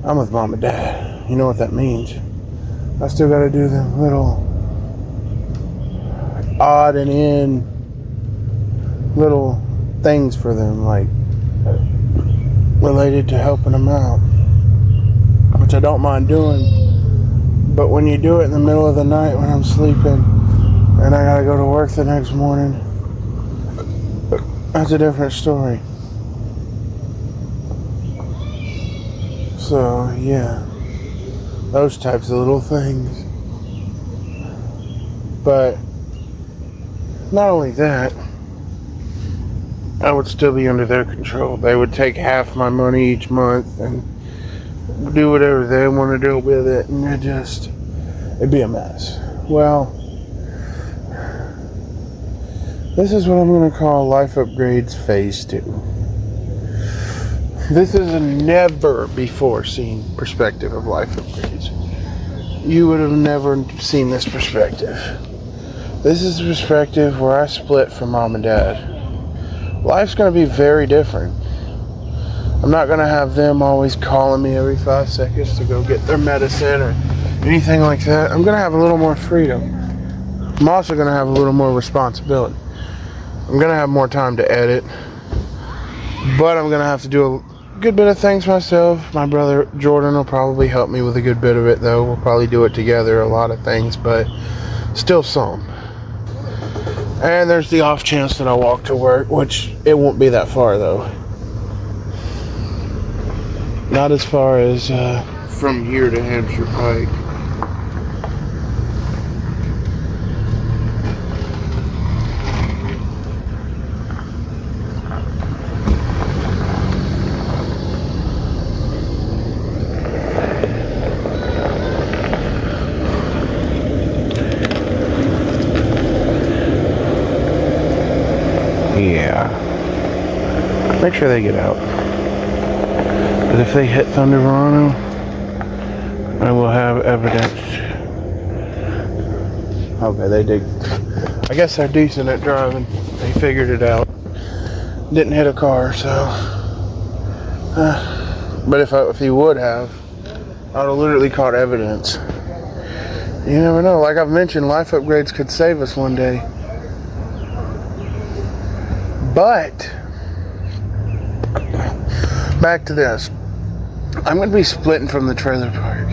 I'm with mom and dad. You know what that means. I still got to do them little odd and in little things for them, like related to helping them out, which I don't mind doing. But when you do it in the middle of the night when I'm sleeping and I gotta go to work the next morning, that's a different story. So yeah, those types of little things. But not only that, I would still be under their control. They would take half my money each month and do whatever they want to do with it, and it'd be a mess. Well, this is what I'm going to call Life Upgrades Phase 2. This is a never before seen perspective of Life Upgrades. You would have never seen this perspective. This is the perspective where I split from mom and dad. Life's going to be very different. I'm not going to have them always calling me every 5 seconds to go get their medicine or anything like that. I'm going to have a little more freedom. I'm also going to have a little more responsibility. I'm going to have more time to edit, but I'm going to have to do a good bit of things myself. My brother Jordan will probably help me with a good bit of it, though. We'll probably do it together, a lot of things, but still some. And there's the off chance that I walk to work, which it won't be that far, though. Not as far as from here to Hampshire Pike. Yeah. Make sure they get out. But if they hit Thunderado, I will have evidence. Okay, they did. I guess they're decent at driving. They figured it out. Didn't hit a car, so. But if he would have, I would have literally caught evidence. You never know. Like I've mentioned, Life Upgrades could save us one day. But back to this. I'm going to be splitting from the trailer park.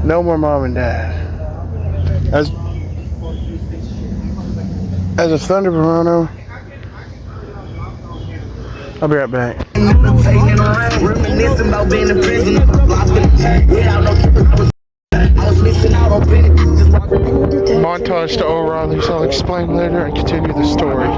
No more mom and dad. As a Thunderado, I'll be right back. Montage to O'Reilly's. I'll explain later and continue the story.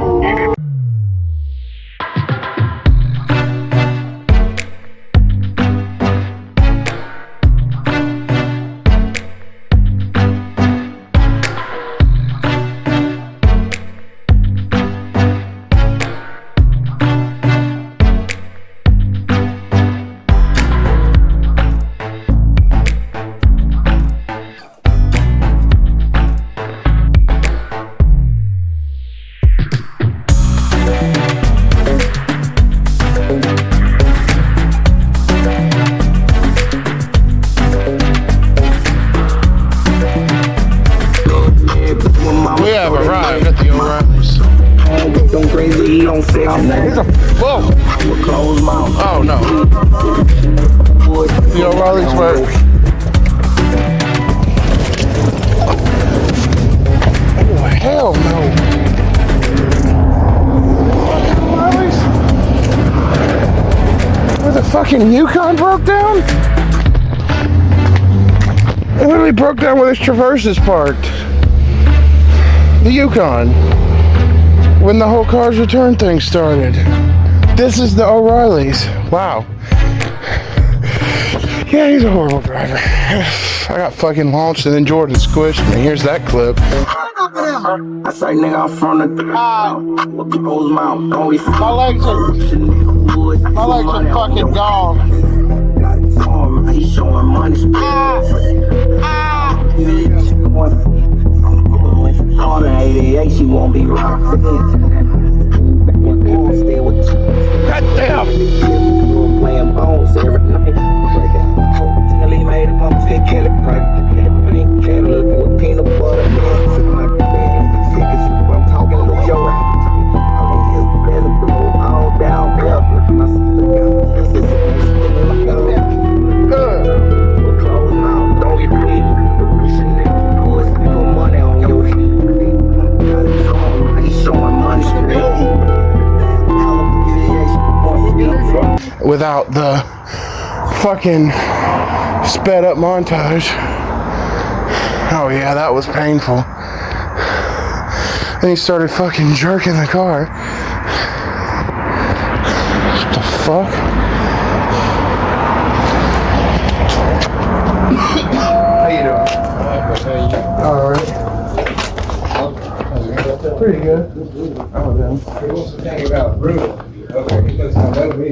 We have arrived at the O'Reilly's. Whoa! Oh no. The O'Reilly's were. Oh hell no. fucking Yukon broke down? It literally broke down where this Traverse is parked. The Yukon. When the whole car's return thing started. This is the O'Reilly's. Wow. Yeah, he's a horrible driver. I got fucking launched and then Jordan squished me. Here's that clip. I say nigga, I'm from the close mouth. My legs are fucking gone. He's showing money. Call her 88, she won't be rocking. Goddamn. Playing bones every night. Till he made a bump, fit Kelly Pink Kelly looking with peanut butter. I'm talking to your ass. All down, my sister got close mouth, don't get paid. Boys, put money on your head. He's showing money. Without the fucking sped up montage. Oh yeah, that was painful. Then he started fucking jerking the car. What the fuck? How you doing? Alright. Pretty good. Oh, damn. He wants to tell you about brutal. Okay, he doesn't know me.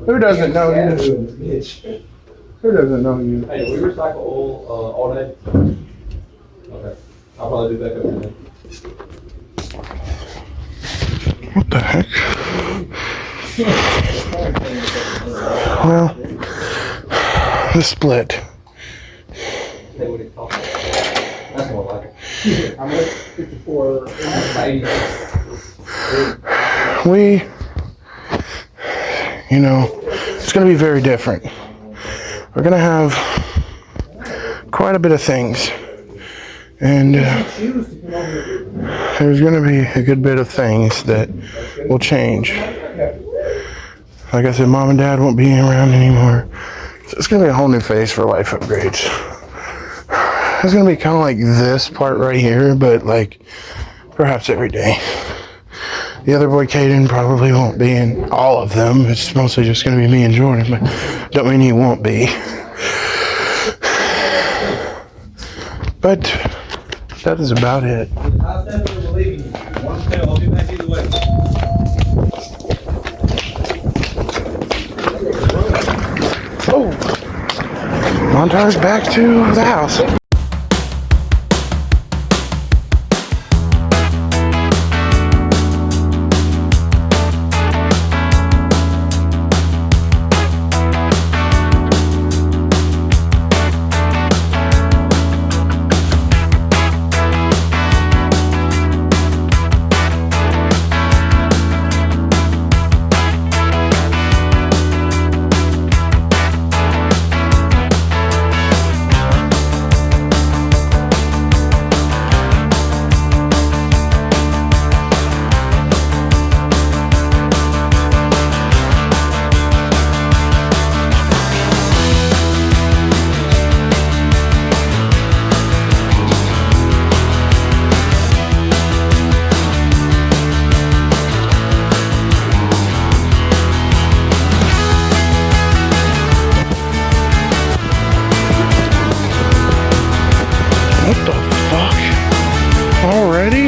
Who doesn't know you? Bitch. Who doesn't know you? Hey, we recycle oil all day. Okay. I'll probably do back up in there. What the heck? Well, the split. Hey, what it costs. That's more like it. I'm at 54. We, you know, it's going to be very different. We're going to have quite a bit of things. And there's going to be a good bit of things that will change. Like I said, Mom and Dad won't be around anymore. So it's going to be a whole new phase for life upgrades. It's going to be kind of like this part right here, but like perhaps every day. The other boy, Caden, probably won't be in all of them. It's mostly just going to be me and Jordan, but don't mean he won't be. But that is about it. I definitely believe in you. One tell, I'll be back either way. Oh, montage back to the house. What the fuck? Already?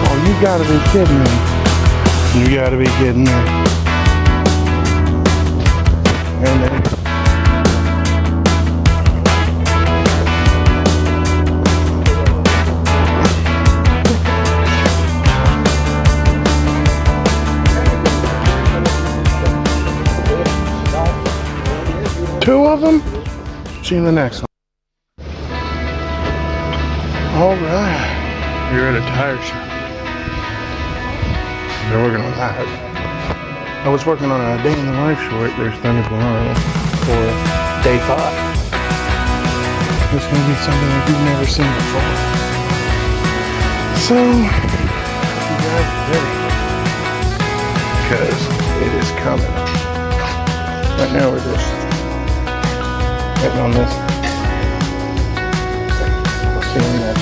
Oh, you gotta be kidding me. You gotta be kidding me. And then... two of them? See you in the next one. Alright. We're at a tire shop. They're working on that. I was working on a day in the life short. There's Thunderado for day 5. It's going to be something that you've never seen before. So, you guys are ready. because it is coming. Right now we're just waiting on this. We'll see in that.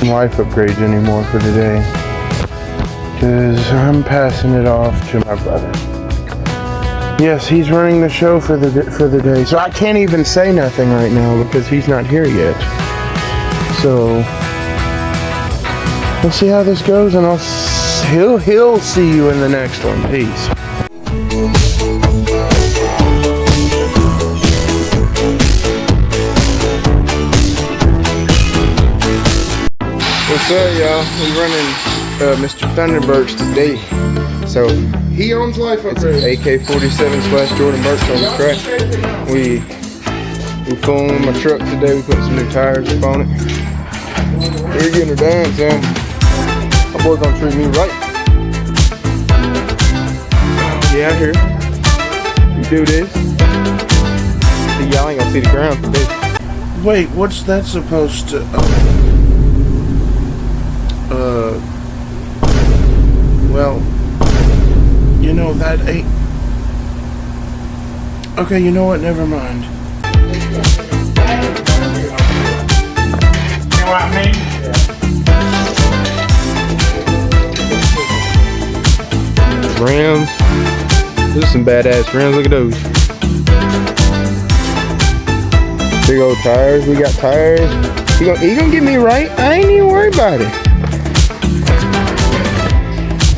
Life upgrades anymore for today, because I'm passing it off to my brother. Yes, he's running the show for the day, so I can't even say nothing right now because he's not here yet. So we'll see how this goes, and he'll see you in the next one. Peace. What's up, y'all? We're running Mr. Thunderbird's today. So he owns Life Upgrades. It's AK-47 / Jordan Burks on the track. We filmed my truck today. We put some new tires up on it. We're getting her done, son. My boy gonna treat me right. Get out here. You do this. See, y'all ain't gonna see the ground today. Wait, what's that supposed to... well, you know, that ain't... Okay, you know what? Never mind. You know what I mean? Rims. Those are some badass rims. Look at those. Big old tires. We got tires. He gonna get me right. I ain't even worried about it.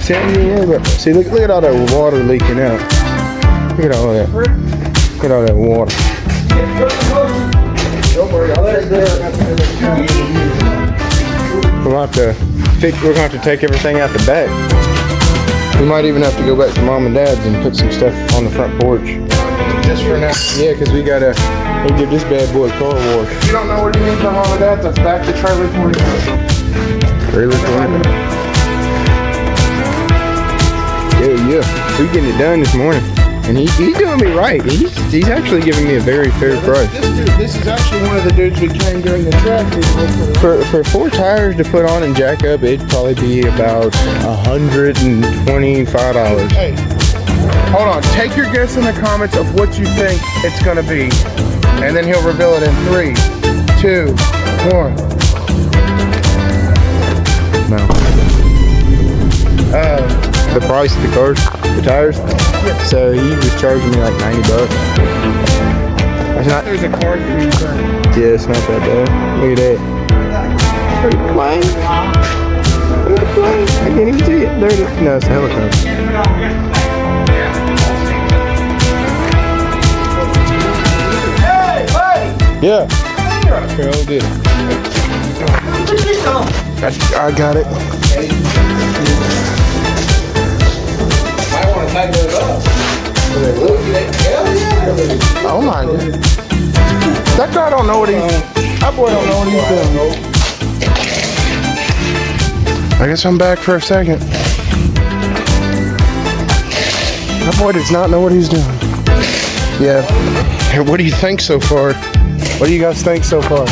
See, I ain't even worried about it. See, look at all that water leaking out. Look at all that. Look at all that water. Don't worry, I'll let it there. We're gonna have to take everything out the back. We might even have to go back to Mom and Dad's and put some stuff on the front porch. Just for now. Yeah, because we'll give this bad boy a car wash. You don't know what you need from Mom and Dad's? That's back to Trailer 20. Trailer 20. Yeah. We getting it done this morning. And he's doing me right. He's actually giving me a very fair price. This is actually one of the dudes we came during the track. For 4 tires to put on and jack up, it'd probably be about $125. Hey, hold on. Take your guess in the comments of what you think it's gonna be, and then he'll reveal it in 3, 2, 1. No. The price of the tires. So he was charging me like $90. It's not. There's a card for you. Yeah, it's not that bad. Look at that. Are you playing? Are you playing? I can't even see it. There it is. No, it's a helicopter. Yeah. Here, I'll get it. I got it. Oh my God. That guy don't know what that boy don't know what he's doing. I guess I'm back for a second. That boy does not know what he's doing. Yeah. What do you think so far? What do you guys think so far?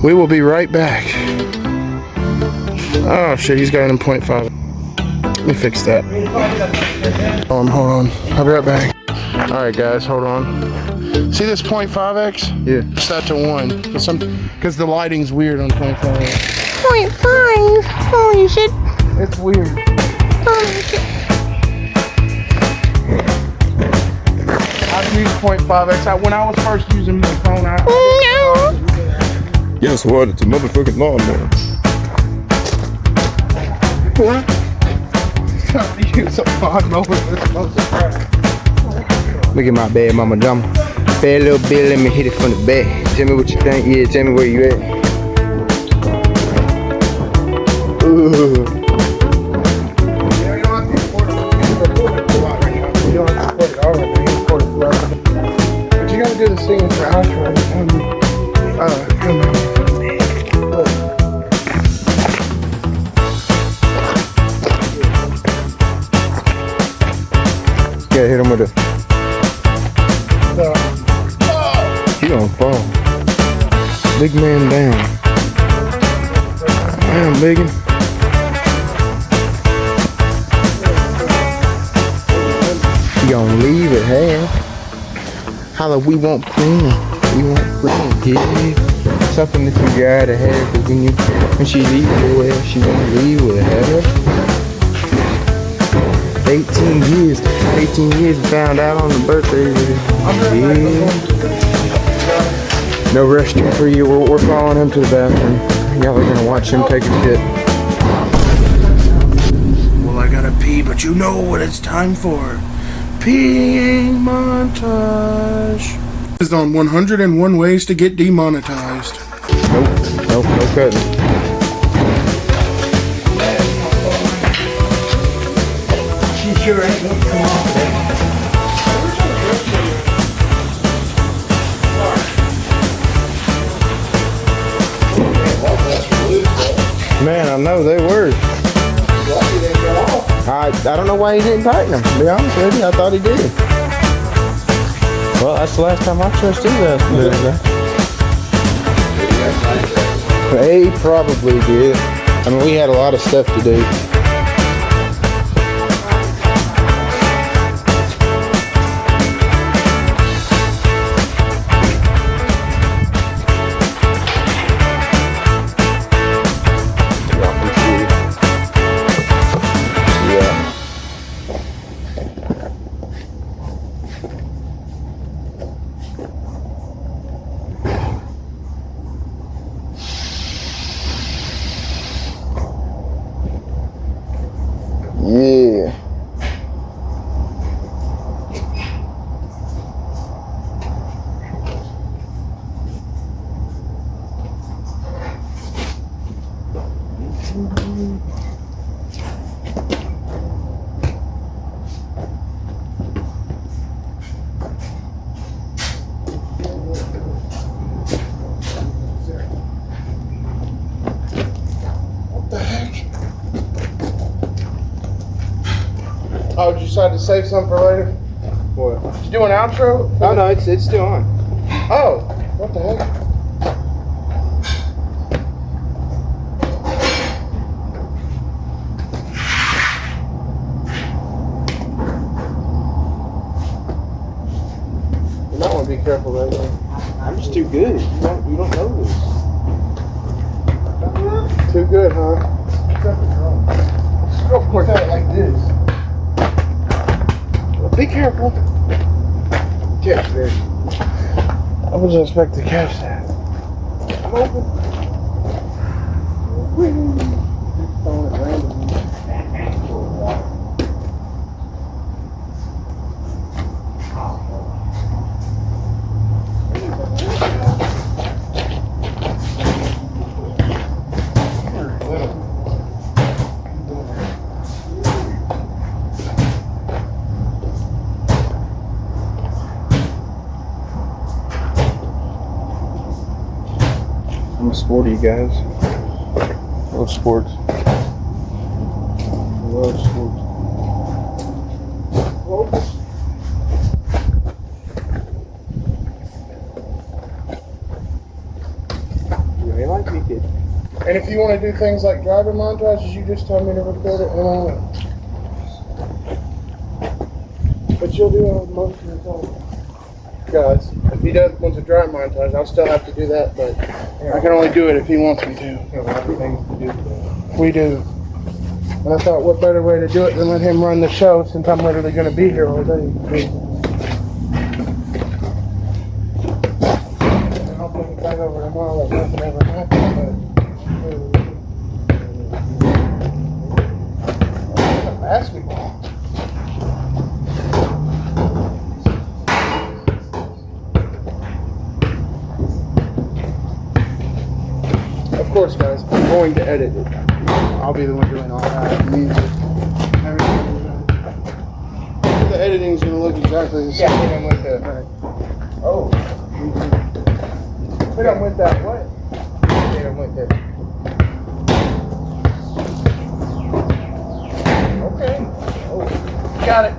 We will be right back. Oh shit, he's got an M.5. Let me fix that. Hold on. I'll be right back. Alright guys, hold on. See this 0.5x? Yeah. Set to 1. Because the lighting's weird on 0.5x. 0.5? Holy shit. It's weird. Holy shit. I've used 0.5x. When I was first using my phone, No. Guess what? It's a motherfucking lawnmower. What? Use a lawnmower for this motherfucker. Look at my bad mama drama. Bad little bit, let me hit it from the back. Tell me what you think. Yeah, tell me where you at. Ooh. Yeah, you don't have to report it. You don't have to report it all right now. You report it forever. But you gotta do the singing for outro. Come on. Look. Yeah, hit him with it. He gonna fall. Big man down. Damn, biggin'. have. Holla, we want plenty. We want plenty. Yeah. Something that you gotta have. Cause when she leave your ass, she won't leave with her. 18 years. 18 years found out on the birthday. Yeah. No restroom for you. We're following him to the bathroom. Y'all are gonna watch him take a shit. Well, I gotta pee, but you know what it's time for. Peeing montage. This is on 101 ways to get demonetized. Nope, no cutting. She sure ain't gonna come off that. Man, I know they were. I don't know why he didn't tighten them, to be honest with you. I thought he did. Well, that's the last time I trust his ass to do that. He probably did. I mean, we had a lot of stuff to do. Yeah. Oh, did you decide to save something for later? What? Did you do an outro? Oh no, it's still on. Oh, what the heck? You might want to be careful right now. I'm just too good. You don't know this. Too good, huh? Go for it like this. Be careful. Catch that. I wasn't expecting to catch that. I'm open. Throwing it randomly. I'm a sporty, guys. I love sports. I love sports. You ain't like me, kid. And if you want to do things like driving montages, you just tell me to record it and I will. But you'll do it most of the time. Guys, if he does wants a drive montage, I'll still have to do that, but I can only do it if he wants me to. We do. And I thought, what better way to do it than let him run the show since I'm literally going to be here all day. And I'll bring it back over tomorrow like nothing ever happened, but basketball. Of course, guys, I'm going to edit it. I'll be the one doing all that. Music, everything. The editing's going to look exactly the same. Yeah, hit him with the... Oh. Hit him with that what? Hit him with it. Okay. Oh, got it.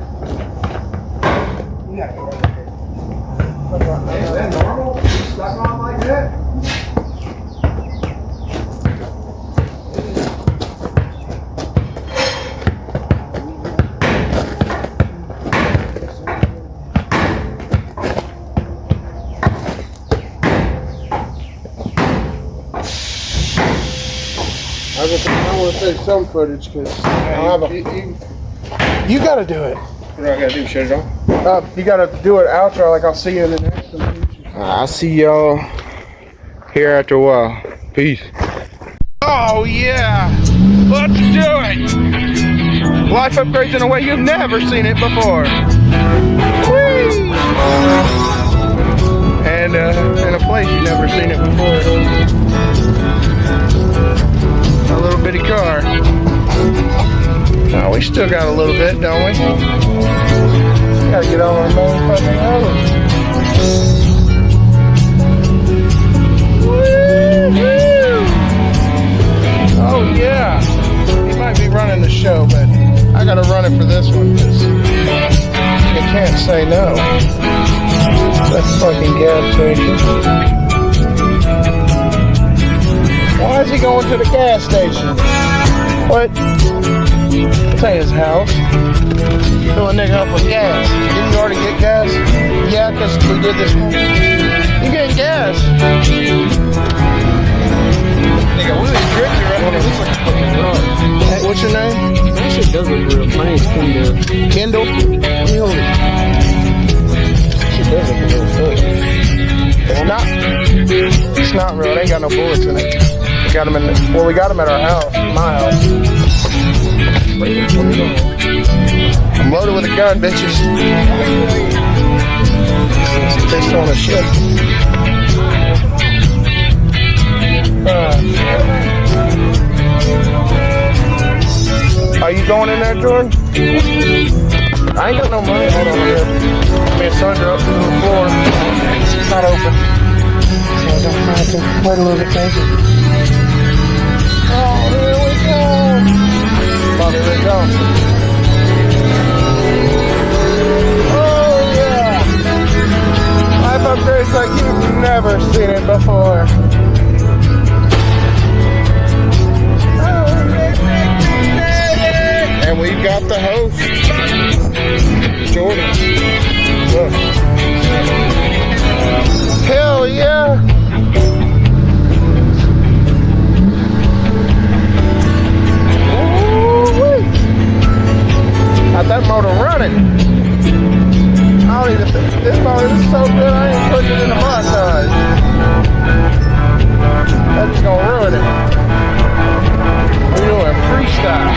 You got it right there. Is that normal? Stuck on like that? save some footage because you got to do it. What do I gotta do? Shut it off? You got to do it outro. Like I'll see you in the next one. I'll see y'all here after a while. Peace. Oh yeah, let's do it. Life upgrades in a way you've never seen it before. Whee! And in a place you've never seen it before. A little bitty car. Oh, we still got a little bit, don't we? Gotta get on our motherfucking road. Oh yeah, he might be running the show, but I gotta run it for this one because you can't say no. That's fucking gas station. Why is he going to the gas station? What? This ain't his house. Fill a nigga up with gas. Didn't you already get gas? Yeah, because we did this one. You getting gas? Nigga, we was drinking right now. This like a fucking drug. Hey, what's your name? That shit does look real. My name's Kendall. Kendall? That shit does look real foot. It's not real. It ain't got no bullets in it. We got them we got them at our house, my house. I'm loaded with a gun, bitches. Based on a ship. Are you going in there, Jordan? I ain't got no money. Hold on here. Me and Sandra up to the floor. It's not open. So I have to wait a little bit, thank you. Oh, here we go. Bobby Ray Johnson. Oh, yeah. Life upgrades like you've never seen it before. And we've got the host, Jordan. Look. Hell yeah. Ooh-wee. Got that motor running. I don't even think this motor is so good I ain't putting it in the montage. That's just gonna ruin it. We're doing freestyle.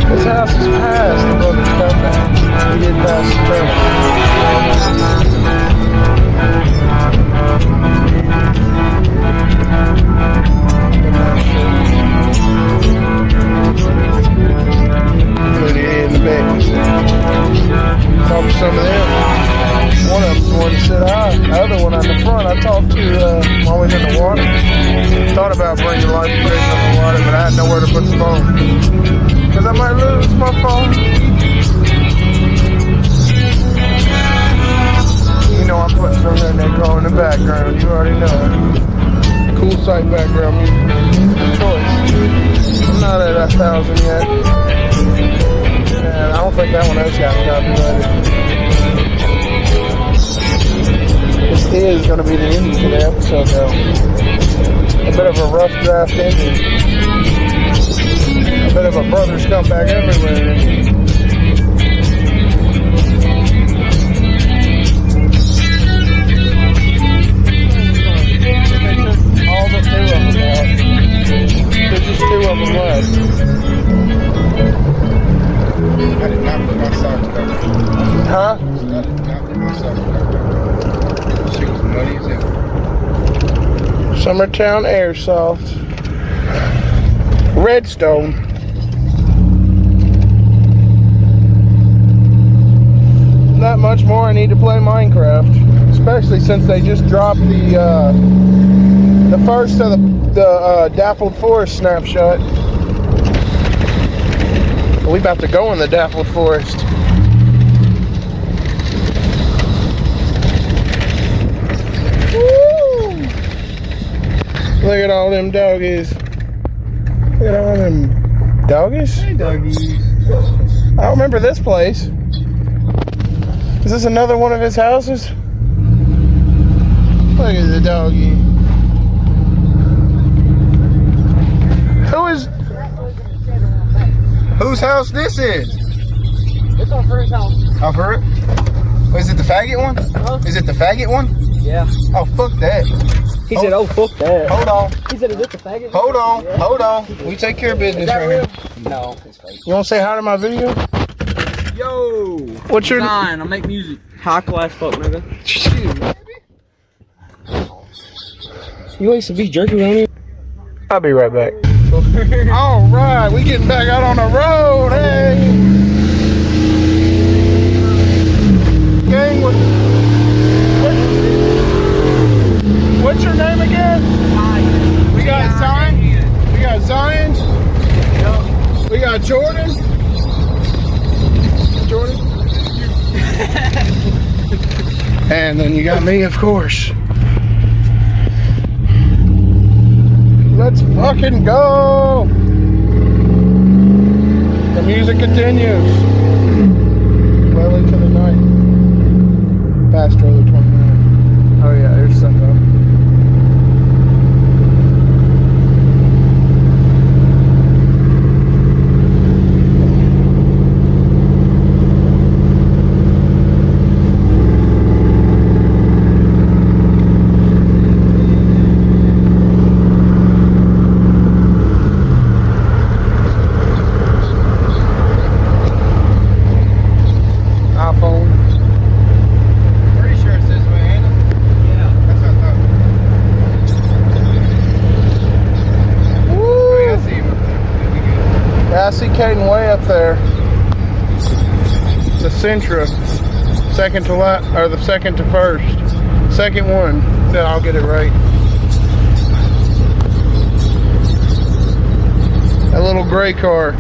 This house is past the brother's comeback. We did pass the train. Look in the back. Talk to some of them. One of them's wanting to sit high. The other one on the front I talked to while we was in the water. Thought about bringing life protection on the water, but I had nowhere to put the phone. Because I might lose my phone. You know I'm putting some redneck in the background. You already know it. Cool sight background music. Choice. I'm not at 1,000 yet. And I don't think that one has got copyrighted. This is going to be the ending to the episode though. A bit of a rough draft ending. A bit of a brothers come back everywhere. All but 2 of them out. There's just 2 of them left. I did not put my socks back. Huh? I did not put my socks back. Shit was muddy as hell. Summertown Airsoft. Redstone. Not much more. I need to play Minecraft, especially since they just dropped the first of the Dappled Forest snapshot. We about to go in the Dappled Forest. Woo! Look at all them doggies. Look at all them doggies. Hey, doggies. I don't remember this place. Is this another one of his houses? Look at the doggy. Who is? Whose house this is? It's on Furry's house. Oh, for it? Is it the faggot one? Huh? Is it the faggot one? Yeah. Oh, fuck that. He said, "Oh fuck that." Hold on. He said, "Is it the faggot?" Hold on. Yeah. Hold on. We take care of business right here. No, it's fake. You want to say hi to my video? Yo. What's your? Design. I make music. High class fuck nigga. You ain't some beef jerky around here. I'll be right back. All right, we getting back out on the road, hey. Gang, what's your name again? We got Zion. We got Zion. We got Jordan. Jordan. And then you got me, of course. Let's fucking go! The music continues. Well into the night. Past early 29. Oh yeah, there's sundown. Pretty sure it's this way, ain't it? Yeah. That's what I thought. Woo! Oh, yeah, I see him. That'd be good. Yeah, I see Caden way up there. The Sentra. Second to last, or the second to first. Second one. Then I'll get it right. That little gray car.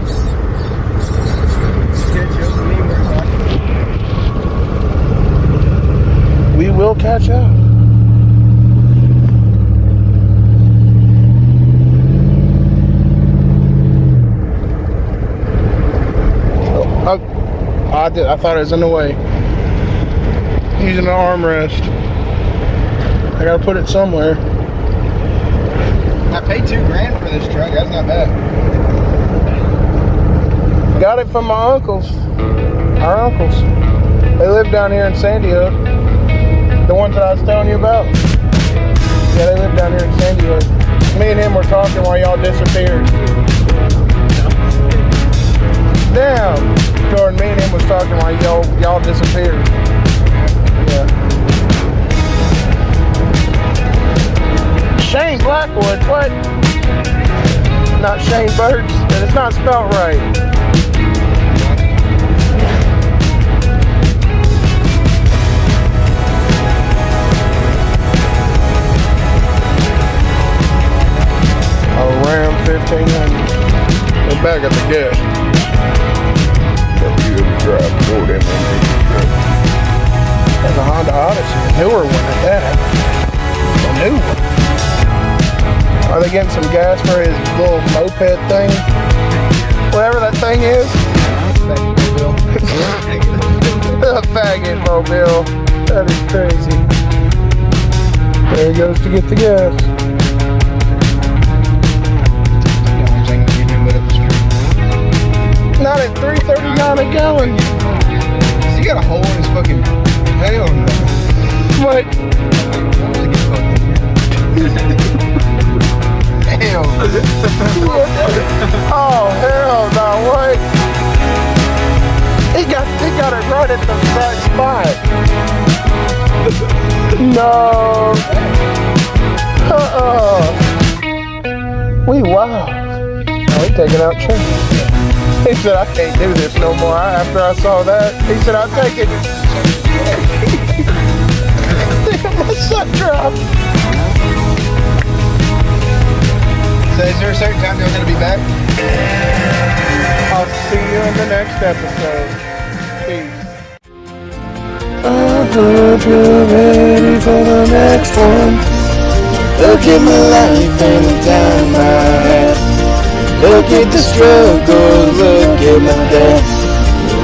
We will catch up. Oh, I thought it was in the way. Using an armrest. I gotta put it somewhere. I paid $2,000 for this truck. That's not bad. Got it from my uncles. Our uncles. They live down here in Sandy Hook. The ones that I was telling you about. Yeah, they live down here in Sandy Hook. Me and him were talking while y'all disappeared. Damn. Jordan, me and him was talking while y'all disappeared. Yeah. Shane Blackwood, what? Not Shane Birds, and it's not spelled right. A Ram 1500. We're back at the gas. That's a Honda Odyssey, a newer one at that. A new one. Are they getting some gas for his little moped thing? Whatever that thing is. A faggot mobile. That is crazy. There he goes to get the gas. Not at $3.39 a gallon. He got a hole in his fucking. Hell no. What? Hell. Oh hell no! What? He got it right at the right spot. No. We wow. Oh, we taking out trash. He said, I can't do this no more. After I saw that, he said, I'll take it. My son dropped. So is there a certain time you're going to be back? I'll see you in the next episode. Peace. I hope you're ready for the next one. Look at my life and the time I had. Look at the struggle, look at my dad.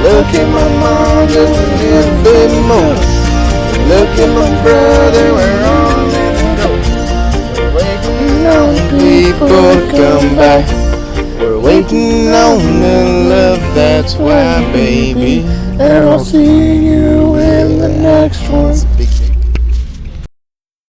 Look at my mom, just a little bit more. Look at my brother, we're all letting go. Waiting on people to come back. waiting on the love, that's why, baby. And I'll see you in the next one.